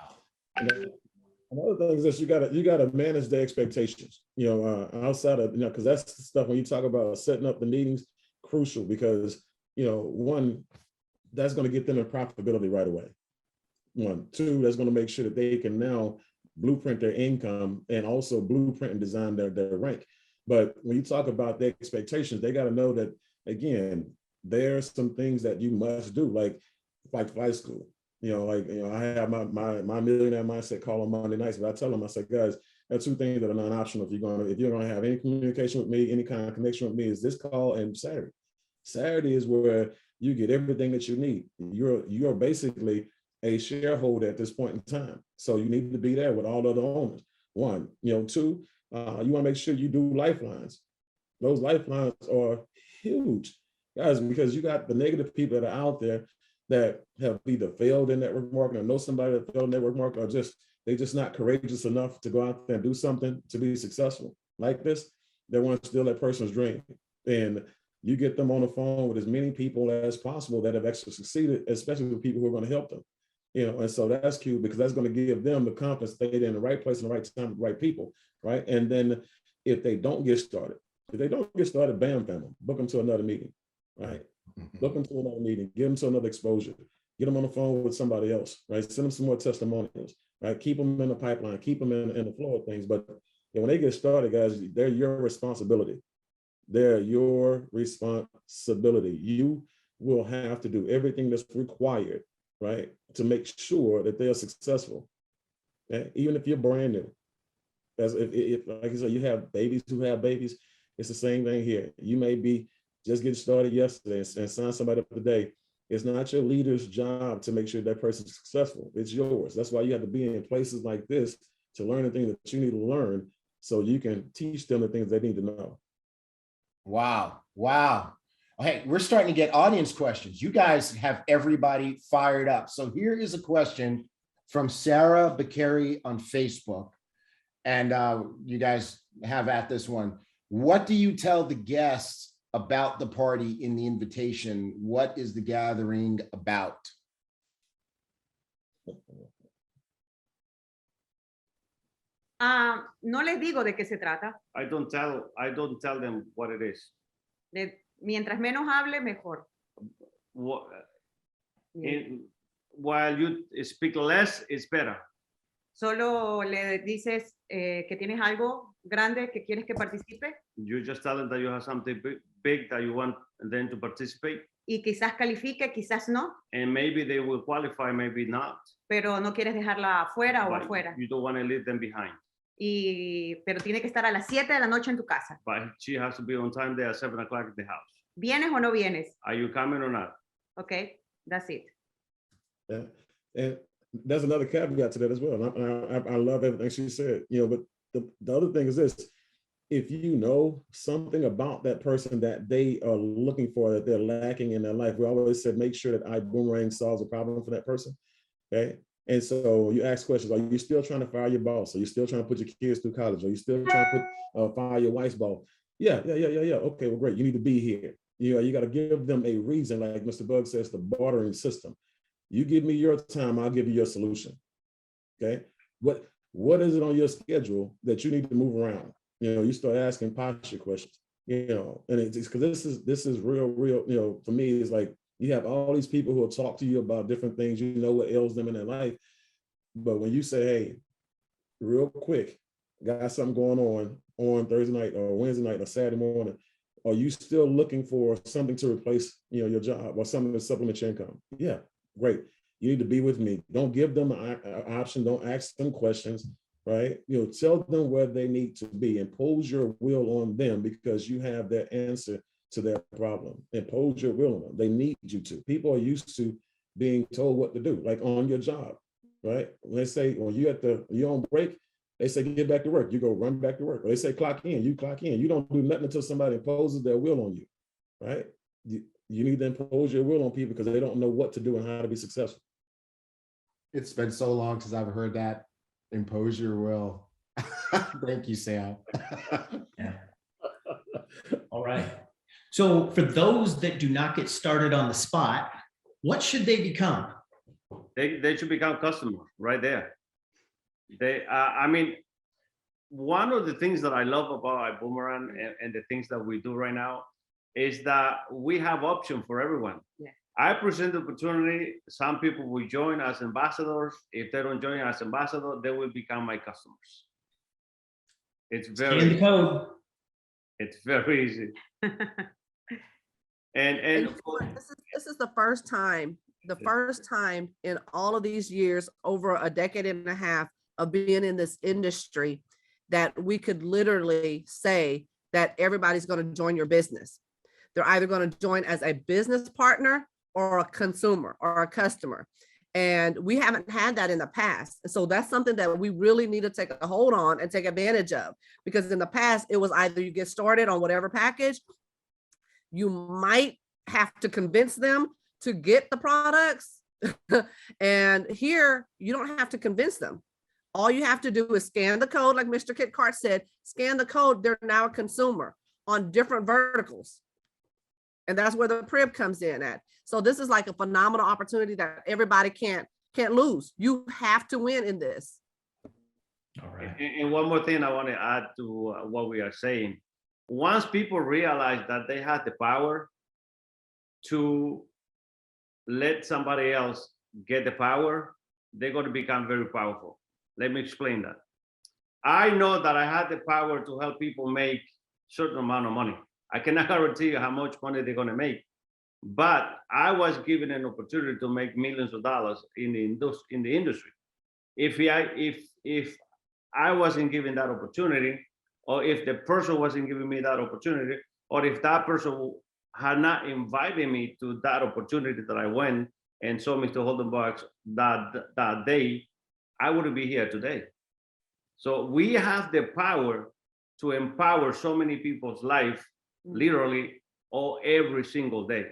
Another thing is this: you gotta manage the expectations. Outside of because that's the stuff when you talk about setting up the meetings, crucial because one, that's going to get them in profitability right away. One, two, that's going to make sure that they can now blueprint their income and also blueprint and design their rank. But when you talk about their expectations, they got to know that again, there's some things that you must do, like flight school. I have my millionaire mindset call on Monday nights, but I tell them, I say, guys, there are two things that are non-optional. If you're gonna have any communication with me, any kind of connection with me, is this call and Saturday. Saturday is where you get everything that you need. You're basically a shareholder at this point in time. So you need to be there with all other owners. One, two, you want to make sure you do lifelines. Those lifelines are huge, guys, because you got the negative people that are out there that have either failed in network marketing or know somebody that failed in network marketing, or they're just not courageous enough to go out there and do something to be successful like this. They want to steal that person's dream. And you get them on the phone with as many people as possible that have actually succeeded, especially with people who are going to help them. And so that's cute because that's going to give them the confidence that they're in the right place in the right time with the right people, right? And then if they don't get started, bam, family, book them to another meeting, right? Book them to another meeting, give them to another exposure, get them on the phone with somebody else, right? Send them some more testimonials, right? Keep them in the pipeline, keep them in the flow of things. But when they get started, guys, they're your responsibility. They're your responsibility. You will have to do everything that's required, right, to make sure that they're successful. Okay? Even if you're brand new. As if like you said, you have babies who have babies, it's the same thing here. You may be just getting started yesterday and sign somebody up today. It's not your leader's job to make sure that person's successful. It's yours. That's why you have to be in places like this to learn the things that you need to learn so you can teach them the things they need to know. Wow. Hey, we're starting to get audience questions. You guys have everybody fired up. So here is a question from Sarah Bakari on Facebook. And you guys have at this one. What do you tell the guests about the party in the invitation? What is the gathering about? No les digo de qué se trata. I don't tell them what it is. Mientras menos hable, mejor. While you speak less, it's better. Solo le dices que tienes algo grande que quieres que participe. You just tell them that you have something big that you want them to participate. Y quizás califique, quizás no. And maybe they will qualify, maybe not. Pero no quieres dejarla afuera o afuera. You don't want to leave them behind. Pero tiene que estar a las 7 de la noche en tu casa. But she has to be on time there at 7 o'clock at the house. ¿Vienes o no vienes? Are you coming or not? Okay, that's it. Yeah. And there's another caveat to that as well. And I love everything she said, but the other thing is this: if you know something about that person that they are looking for, that they're lacking in their life, we always said, make sure that Ibüümerang solves a problem for that person. Okay. And so you ask questions. Are you still trying to fire your boss? Are you still trying to put your kids through college? Are you still trying to fire your wife's boss? Yeah. Okay, well, great. You need to be here. You got to give them a reason, like Mr. Bug says, the bartering system. You give me your time, I'll give you your solution. Okay. What is it on your schedule that you need to move around? You start asking posture questions, and it's because this is real, for me, it's like you have all these people who will talk to you about different things, what ails them in their life. But when you say, hey, real quick, got something going on Thursday night or Wednesday night or Saturday morning, are you still looking for something to replace, your job or something to supplement your income? Yeah. Great. You need to be with me. Don't give them an option. Don't ask them questions, right? Tell them where they need to be. Impose your will on them because you have their answer to their problem. Impose your will on them. They need you to. People are used to being told what to do, like on your job, right? When they say, when you're on break, they say, get back to work. You go run back to work. Or they say, clock in. You clock in. You don't do nothing until somebody imposes their will on you, right? You need to impose your will on people because they don't know what to do and how to be successful. It's been so long since I've heard that. Impose your will. Thank you, Sam. Yeah. All right. So for those that do not get started on the spot, what should they become? They should become customers right there. I mean, one of the things that I love about Ibüümerang and the things that we do right now is that we have option for everyone. Yeah. I present the opportunity. Some people will join as ambassadors. If they don't join as ambassadors, they will become my customers. It's very Scan the code. It's very easy. And you know what? This is the first time in all of these years, over a decade and a half of being in this industry, that we could literally say that everybody's going to join your business. They're either going to join as a business partner or a consumer or a customer. And we haven't had that in the past. So that's something that we really need to take a hold on and take advantage of, because in the past, it was either you get started on whatever package, you might have to convince them to get the products. And here, you don't have to convince them. All you have to do is scan the code, like Mr. Kit Cart said, scan the code, they're now a consumer on different verticals. And that's where the PRIB comes in at. So this is like a phenomenal opportunity that everybody can't lose. You have to win in this. All right. And one more thing I want to add to what we are saying. Once people realize that they have the power to let somebody else get the power, they're going to become very powerful. Let me explain that. I know that I had the power to help people make certain amount of money. I cannot guarantee you how much money they're going to make, but I was given an opportunity to make millions of dollars in the industry. If I wasn't given that opportunity, or if the person wasn't giving me that opportunity, or if that person had not invited me to that opportunity that I went and saw Mr. Holdenbach that day, I wouldn't be here today. So we have the power to empower so many people's life, literally, or every single day.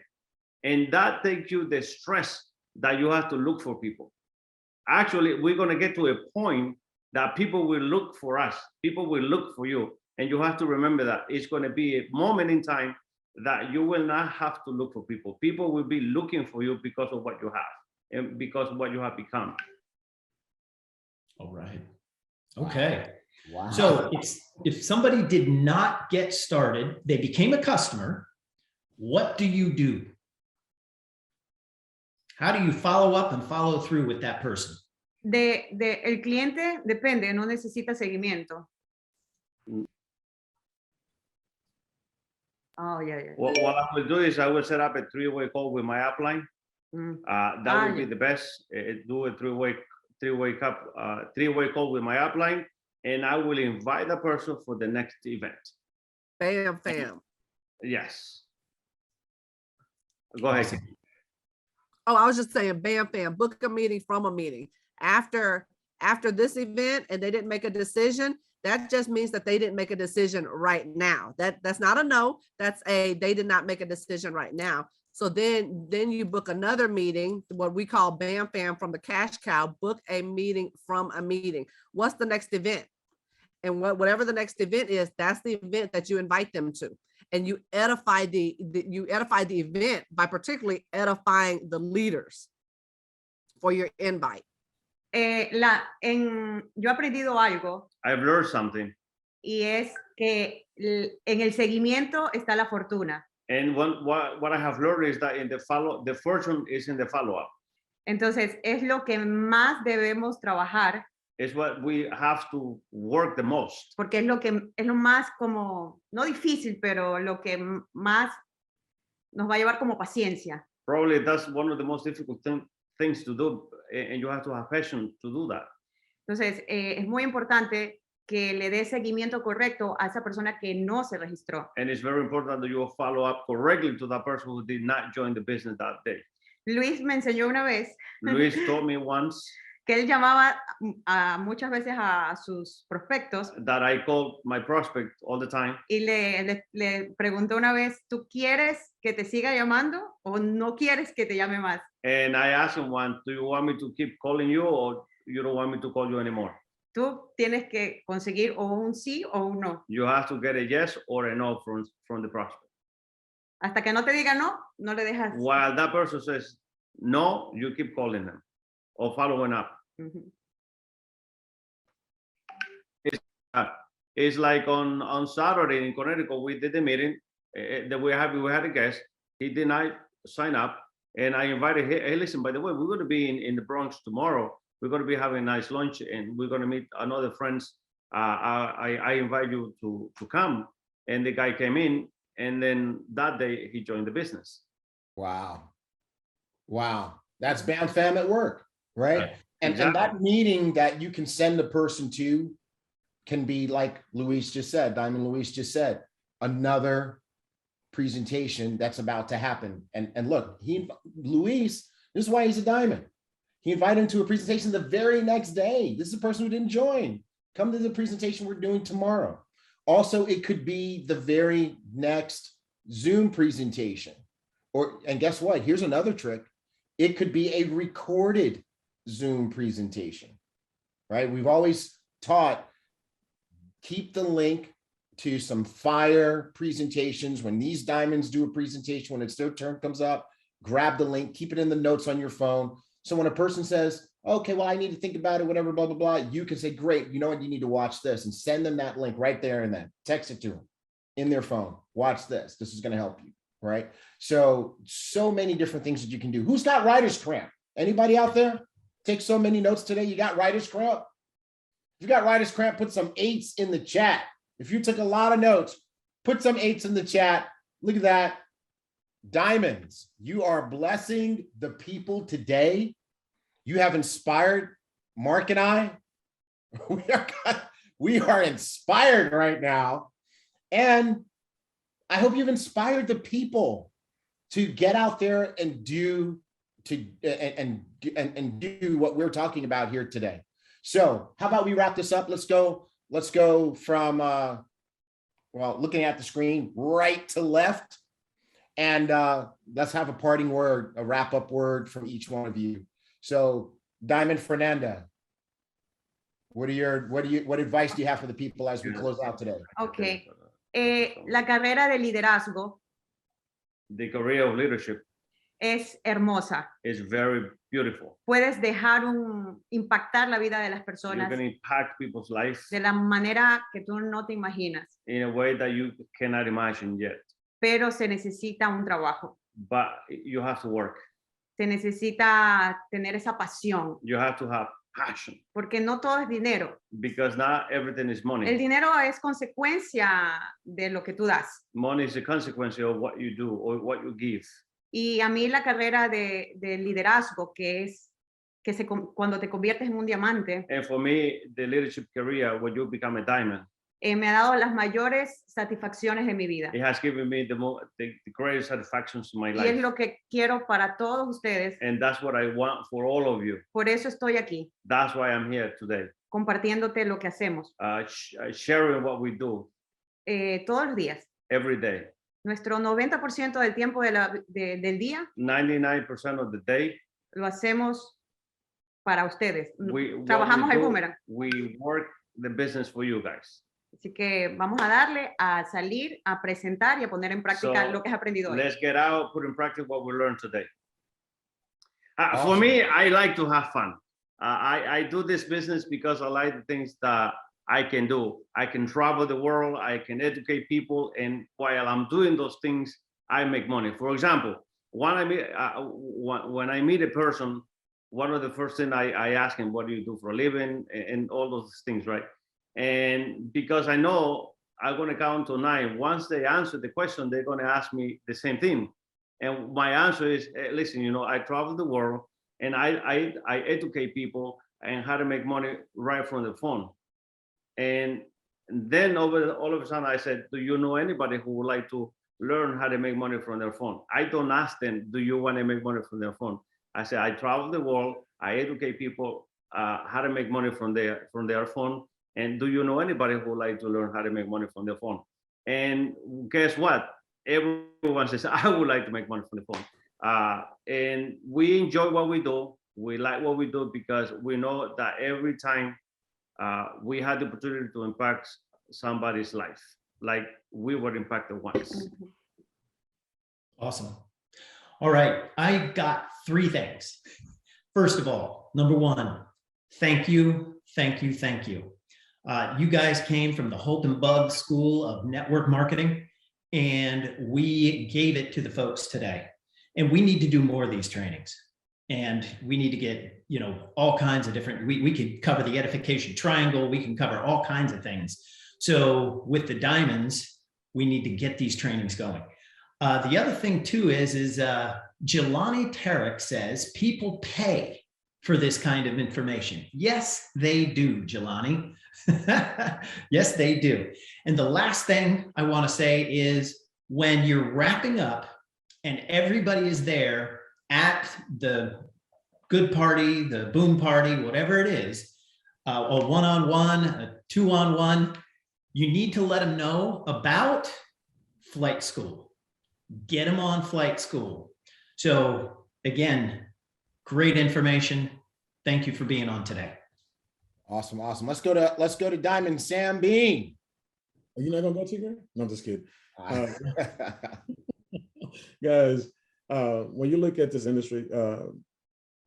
And that takes you the stress that you have to look for people. Actually, we're going to get to a point that people will look for us. People will look for you. And you have to remember that it's going to be a moment in time that you will not have to look for people. People will be looking for you because of what you have and because of what you have become. All right. Okay. Wow. So if somebody did not get started, they became a customer, what do you do? How do you follow up and follow through with that person? El cliente depende, no necesita seguimiento. Oh, yeah. What I will do is I will set up a three-way call with my upline. That would be the best. Do a three-way call with my upline, and I will invite the person for the next event. Bam, fam. Yes. Go ahead. Oh, I was just saying, bam, fam, book a meeting from a meeting. After this event and they didn't make a decision, that just means that they didn't make a decision right now. That's not a no, that's they did not make a decision right now. So then you book another meeting, what we call bam, fam from the cash cow, book a meeting from a meeting. What's the next event? And whatever the next event is, that's the event that you invite them to. And you edify the event by particularly edifying the leaders for your invite. Yo he aprendido algo. I've learned something. Y es que en el seguimiento está la fortuna. And what I have learned is that the fortune is in the follow-up. Entonces, es lo que más debemos trabajar. It's what we have to work the most. Porque es lo más como, no difícil, pero lo que más nos va a llevar como paciencia. Probably that's one of the most difficult things to do, and you have to have passion to do that. Entonces, es muy importante que le dé seguimiento correcto a esa persona que no se registró. And it's very important that you follow up correctly to that person who did not join the business that day. Luis me enseñó una vez. Luis told me once que él llamaba muchas veces a sus prospectos. That I called my prospect all the time. Y le preguntó una vez, ¿tú quieres que te siga llamando o no quieres que te llame más? And I asked him once, do you want me to keep calling you or you don't want me to call you anymore? Tú tienes que conseguir o un sí o un no. You have to get a yes or a no from the prospect. Hasta que no te diga no, no le dejas. While that person says no, you keep calling them or following up. It's like on Saturday in Connecticut, we did a meeting that we had a guest. He did not sign up, and I invited him. Hey, listen, by the way, we're going to be in the Bronx tomorrow. We're going to be having a nice lunch, and we're going to meet another friends. I invite you to come. And the guy came in, and then that day he joined the business. Wow. Wow. That's BAM fam at work, right? And that meeting that you can send a person to can be like Luis just said, Diamond Luis just said, another presentation that's about to happen. And look, Luis, this is why he's a diamond. He invited him to a presentation the very next day. This is a person who didn't join. Come to the presentation we're doing tomorrow. Also, it could be the very next Zoom presentation. And guess what? Here's another trick. It could be a recorded Zoom presentation, right? We've always taught, keep the link to some fire presentations. When these diamonds do a presentation, when it's their turn comes up, grab the link, keep it in the notes on your phone. So when a person says, okay, well, I need to think about it, whatever, blah, blah, blah, you can say, great, you know what, you need to watch this, and send them that link right there and then. Text it to them in their phone. Watch this. This is going to help you, right? So many different things that you can do. Who's got writer's cramp? Anybody out there take so many notes today? You got writer's cramp? If you got writer's cramp, put some 8s in the chat. If you took a lot of notes, put some 8s in the chat. Look at that. Diamonds, you are blessing the people today. You have inspired Mark and I. We are inspired right now. And I hope you've inspired the people to get out there and do what we're talking about here today. So how about we wrap this up? Let's go from looking at the screen right to left. And let's have a parting word, a wrap-up word from each one of you. So, Diamond Fernanda, what advice do you have for the people as we close out today? Okay. La carrera de liderazgo. The career of leadership es hermosa. Is very beautiful. Puedes impactar la vida de las personas. You can impact people's lives de la manera que tú no te imaginas. In a way that you cannot imagine yet. Pero se necesita un trabajo. But you have to work. Se necesita tener esa pasión. You have to have passion. Porque no todo es dinero. Because not everything is money. El dinero es consecuencia de lo que tú das. Money is a consequence of what you do or what you give. Y a mí la carrera de liderazgo, que es cuando te conviertes en un diamante. And for me, the leadership career, when you become a diamond. Me ha dado las mayores satisfacciones de mi vida. It has given me the greatest satisfactions in my life. Y es lo que quiero para todos ustedes. And that's what I want for all of you. Por eso estoy aquí. That's why I'm here today. Compartiéndote lo que hacemos. Sharing what we do. Todos los días. Every day. Nuestro 90% del tiempo del día. 99% of the day. Lo hacemos para ustedes. Trabajamos el boomerang. We work the business for you guys. Así que vamos a darle a salir, a presentar y a poner en práctica lo que has aprendido hoy. Let's get out, put in practice what we learned today. Awesome. For me, I like to have fun. I do this business because I like the things that I can do. I can travel the world, I can educate people, and while I'm doing those things, I make money. For example, when I meet a person, one of the first things I ask him, what do you do for a living, and all those things, right? And because I know I'm going to count to 9. Once they answer the question, they're going to ask me the same thing. And my answer is, hey, listen, I travel the world and I educate people and how to make money right from the phone. And then all of a sudden I said, do you know anybody who would like to learn how to make money from their phone? I don't ask them, do you want to make money from their phone? I said, I travel the world, I educate people how to make money from their phone. And do you know anybody who would like to learn how to make money from their phone? And guess what? Everyone says, I would like to make money from the phone. And we enjoy what we do. We like what we do because we know that every time we had the opportunity to impact somebody's life, like we were impacted once. Awesome. All right, I got 3 things. First of all, Number one, thank you, thank you, thank you. You guys came from the Holton Bugg School of Network Marketing, and we gave it to the folks today. And we need to do more of these trainings. And we need to get, all kinds of different, we could cover the edification triangle, we can cover all kinds of things. So with the diamonds, we need to get these trainings going. The other thing too is Jelani Tarek says people pay for this kind of information. Yes, they do, Jelani. Yes, they do. And the last thing I want to say is when you're wrapping up and everybody is there at the good party, the BÜM party, whatever it is, a one-on-one, a two-on-one, you need to let them know about flight school. Get them on flight school. So again, great information. Thank you for being on today. Awesome, awesome. Let's go to Diamond Sam Bean. Are you not gonna go, Tigger? No, I'm just kidding. Guys, when you look at this industry,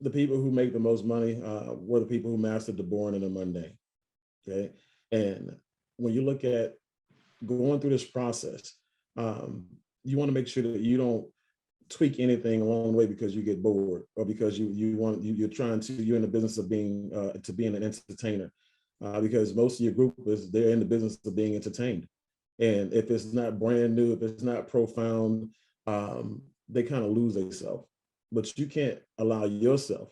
the people who make the most money were the people who mastered the boring and the mundane. Okay, and when you look at going through this process, you want to make sure that you don't tweak anything along the way because you get bored or because you're in the business of being an entertainer, because most of your group they're in the business of being entertained, and if it's not brand new, if it's not profound, they kind of lose themselves. But you can't allow yourself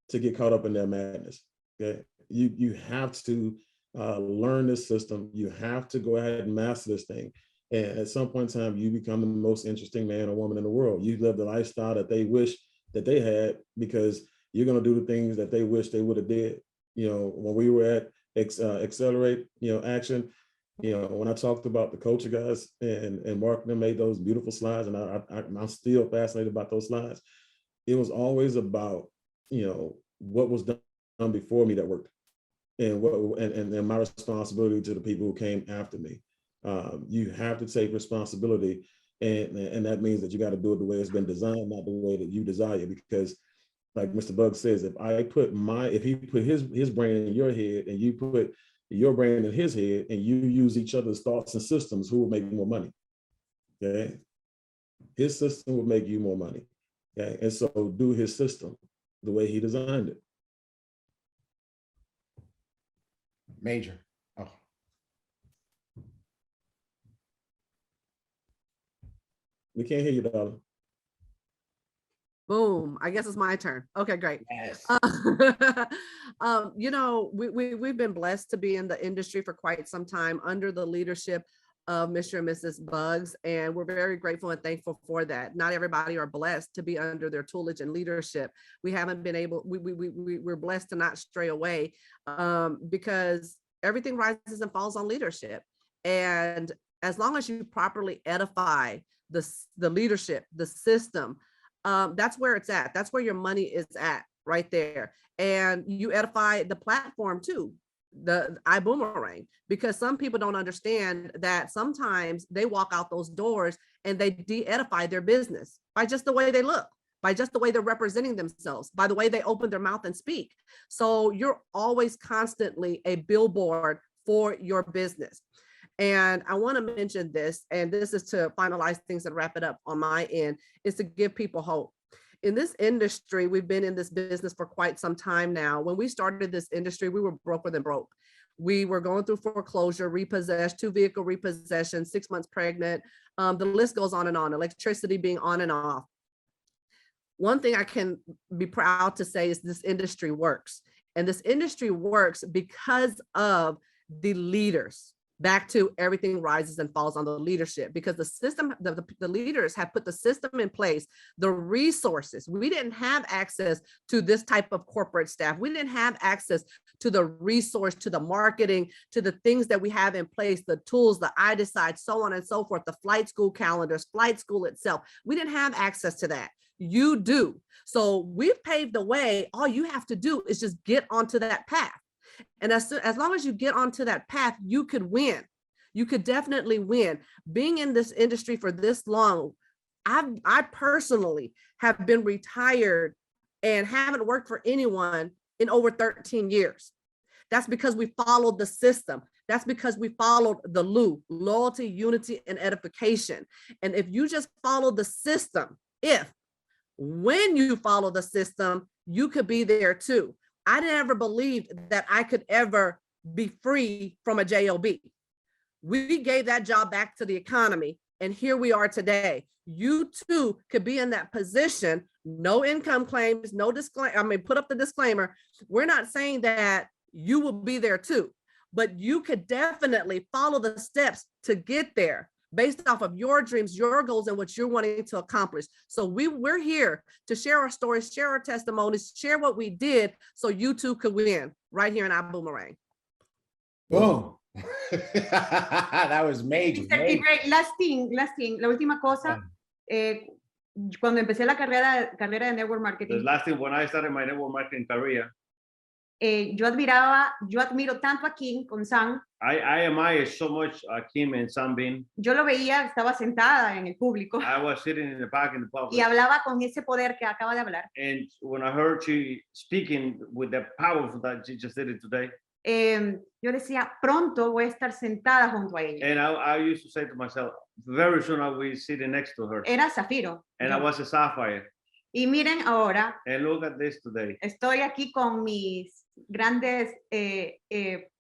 to get caught up in their madness. Okay, you have to learn this system. You have to go ahead and master this thing. And at some point in time, you become the most interesting man or woman in the world. You live the lifestyle that they wish that they had because you're going to do the things that they wish they would have did. When we were at Accelerate, Action, when I talked about the culture guys and Mark and them made those beautiful slides, and I'm still fascinated about those slides. It was always about, what was done before me that worked, and and my responsibility to the people who came after me. You have to take responsibility, and that means that you got to do it the way it's been designed, not the way that you desire. Because, like Mr. Bugg says, if he put his brain in your head and you put your brain in his head, and you use each other's thoughts and systems, who will make more money? Okay, his system will make you more money. Okay, and so do his system the way he designed it. Major. Oh. We can't hear you, darling. Boom. I guess it's my turn. Okay, great. Yes. We've been blessed to be in the industry for quite some time under the leadership of Mr. and Mrs. Buggs, and we're very grateful and thankful for that. Not everybody are blessed to be under their tutelage and leadership. We haven't been able, we're blessed to not stray away because everything rises and falls on leadership. And as long as you properly edify the leadership, the system, that's where it's at. That's where your money is at right there. And you edify the platform too, the Ibüümerang, because some people don't understand that sometimes they walk out those doors and they de-edify their business by just the way they look, by just the way they're representing themselves, by the way they open their mouth and speak. So you're always constantly a billboard for your business. And I want to mention this, and this is to finalize things and wrap it up on my end, is to give people hope. In this industry, we've been in this business for quite some time now. When we started this industry, we were broker than broke. We were going through foreclosure, repossessed, 2-vehicle repossession, 6 months pregnant. The list goes on and on, electricity being on and off. One thing I can be proud to say is this industry works. And this industry works because of the leaders. Back to everything rises and falls on the leadership, because the system, the leaders have put the system in place, the resources. We didn't have access to this type of corporate staff. We didn't have access to the resource, to the marketing, to the things that we have in place, the tools, the iDecide, so on and so forth, the flight school calendars, flight school itself. We didn't have access to that. You do. So we've paved the way. All you have to do is just get onto that path. And as long as you get onto that path, you could win. You could definitely win. Being in this industry for this long, I personally have been retired and haven't worked for anyone in over 13 years. That's because we followed the system. That's because we followed the LU, loyalty, unity, and edification. And if you just follow the system, when you follow the system, you could be there too. I never believed that I could ever be free from a job. We gave that job back to the economy, and here we are today. You too could be in that position. No income claims, no disclaimer. I mean, put up the disclaimer. We're not saying that you will be there too, but you could definitely follow the steps to get there based off of your dreams, your goals, and what you're wanting to accomplish. So we're here to share our stories, share our testimonies, share what we did so you too could win right here in Ibüümerang. Boom. That was major. Last thing, la última cosa, cuando empecé la carrera de network marketing. The last thing, when I started my network marketing career, yo admiro tanto a Kim con Sam. I admire so much Kim and Sanbin. Yo lo veía, estaba sentada en el público. I was sitting in the back in the public. Y hablaba con ese poder que acaba de hablar. And when I heard she speaking with the power that she just did it today, yo decía, pronto voy a estar sentada junto a ella. and I used to say to myself, very soon I will be sitting next to her. Era Zafiro. And I was a sapphire. Y miren ahora, And look at this today. estoy aquí con mis grandes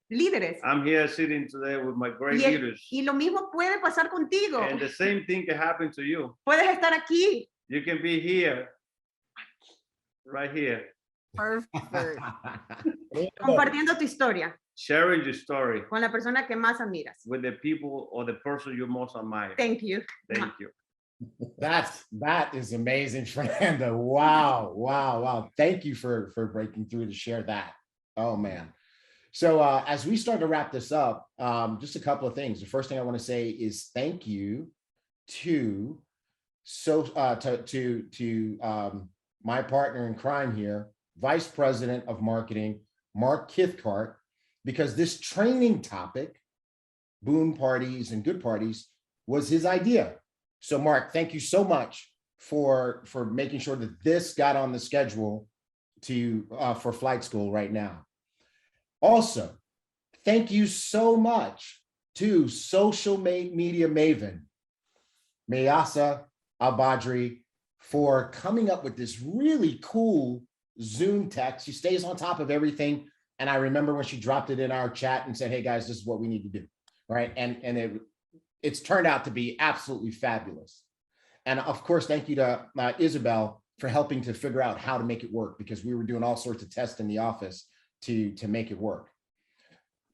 líderes. I'm here sitting today with my great leaders. Y lo mismo puede pasar contigo. And the same thing can happen to you. Puedes estar aquí. You can be here, right here. Perfect. Compartiendo tu historia Sharing your story con la persona que más admiras. with the people or the person you most admire. Thank you. Thank you. That is amazing, Fernanda. Wow. Thank you for breaking through to share that. Oh man. So as we start to wrap this up, just a couple of things. The first thing I want to say is thank you to my partner in crime here, Vice President of Marketing, Mark Kithcart, because this training topic, BÜM parties and good parties, was his idea. So Mark, thank you so much for making sure that this got on the schedule for flight school right now. Also, thank you so much to social media maven, Mayasa Albadri, for coming up with this really cool Zoom text. She stays on top of everything. And I remember when she dropped it in our chat and said, hey guys, this is what we need to do, right? And it's turned out to be absolutely fabulous. And of course, thank you to Isabel for helping to figure out how to make it work, because we were doing all sorts of tests in the office to make it work.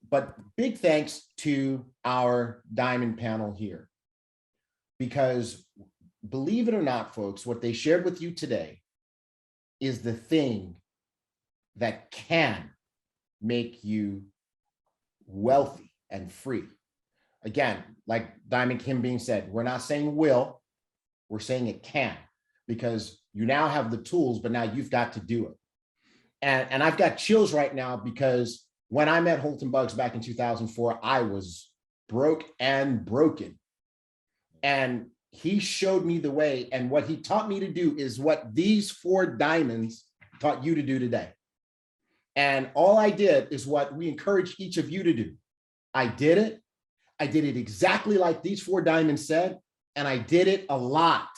But big thanks to our diamond panel here, because believe it or not, folks, what they shared with you today is the thing that can make you wealthy and free. Again, like Diamond Kim being said, we're not saying will, we're saying it can, because you now have the tools, but now you've got to do it. And I've got chills right now, because when I met Holton Buggs back in 2004, I was broke and broken. And he showed me the way, and what he taught me to do is what these 4 diamonds taught you to do today. And all I did is what we encourage each of you to do. I did it exactly like these 4 diamonds said, and I did it a lot.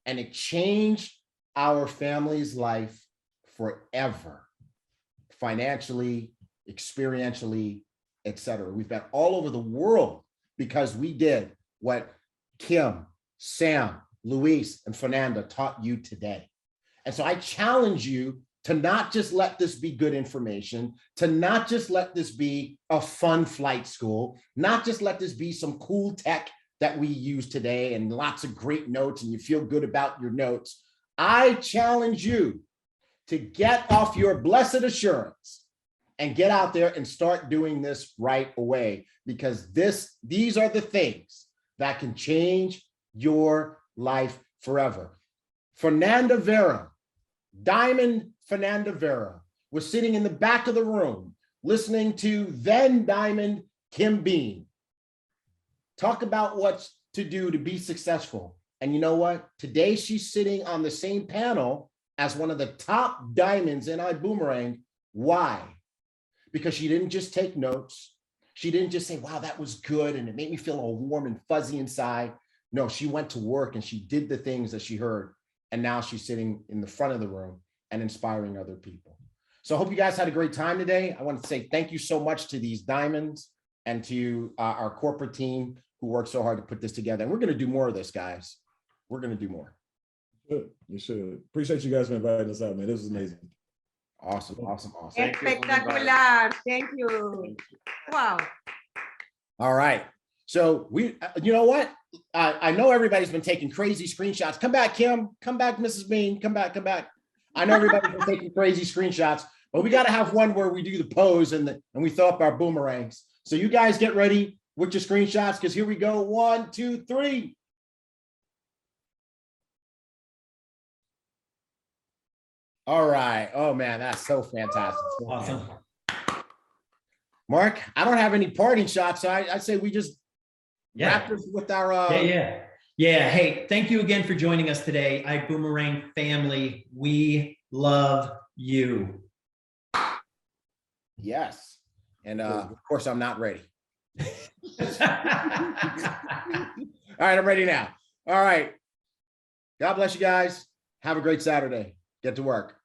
And it changed our family's life forever, financially, experientially, etc. We've been all over the world because we did what Kim, Sam, Luis, and Fernanda taught you today. And so I challenge you to not just let this be good information, to not just let this be a fun flight school, not just let this be some cool tech that we use today and lots of great notes and you feel good about your notes. I challenge you to get off your blessed assurance and get out there and start doing this right away, because these are the things that can change your life forever. Fernanda Vera, Diamond Fernanda Vera, was sitting in the back of the room listening to then Diamond Kim Bean talk about what to do to be successful. And you know what? Today she's sitting on the same panel as one of the top diamonds in Ibüümerang. Why? Because she didn't just take notes. She didn't just say, wow, that was good, and it made me feel all warm and fuzzy inside. No, she went to work and she did the things that she heard. And now she's sitting in the front of the room and inspiring other people. So I hope you guys had a great time today. I want to say thank you so much to these diamonds and to our corporate team who worked so hard to put this together. And we're going to do more of this, guys. We're going to do more. You should. Appreciate you guys for inviting us out, man. This was amazing. Awesome. Espectacular. Thank you. Wow. All right. So you know what? I know everybody's been taking crazy screenshots. Come back, Kim. Come back, Mrs. Bean. Come back. I know everybody's been taking crazy screenshots, but we got to have one where we do the pose and we throw up our boomerangs. So you guys get ready with your screenshots, because here we go. 1, 2, 3. All right. Oh man, that's so fantastic. Awesome. Mark, I don't have any parting shots, so I say we just wrap this with our Yeah. Hey, thank you again for joining us today. Ibüümerang family, we love you. Yes. And of course, I'm not ready. All right, I'm ready now. All right. God bless you guys. Have a great Saturday. Get to work.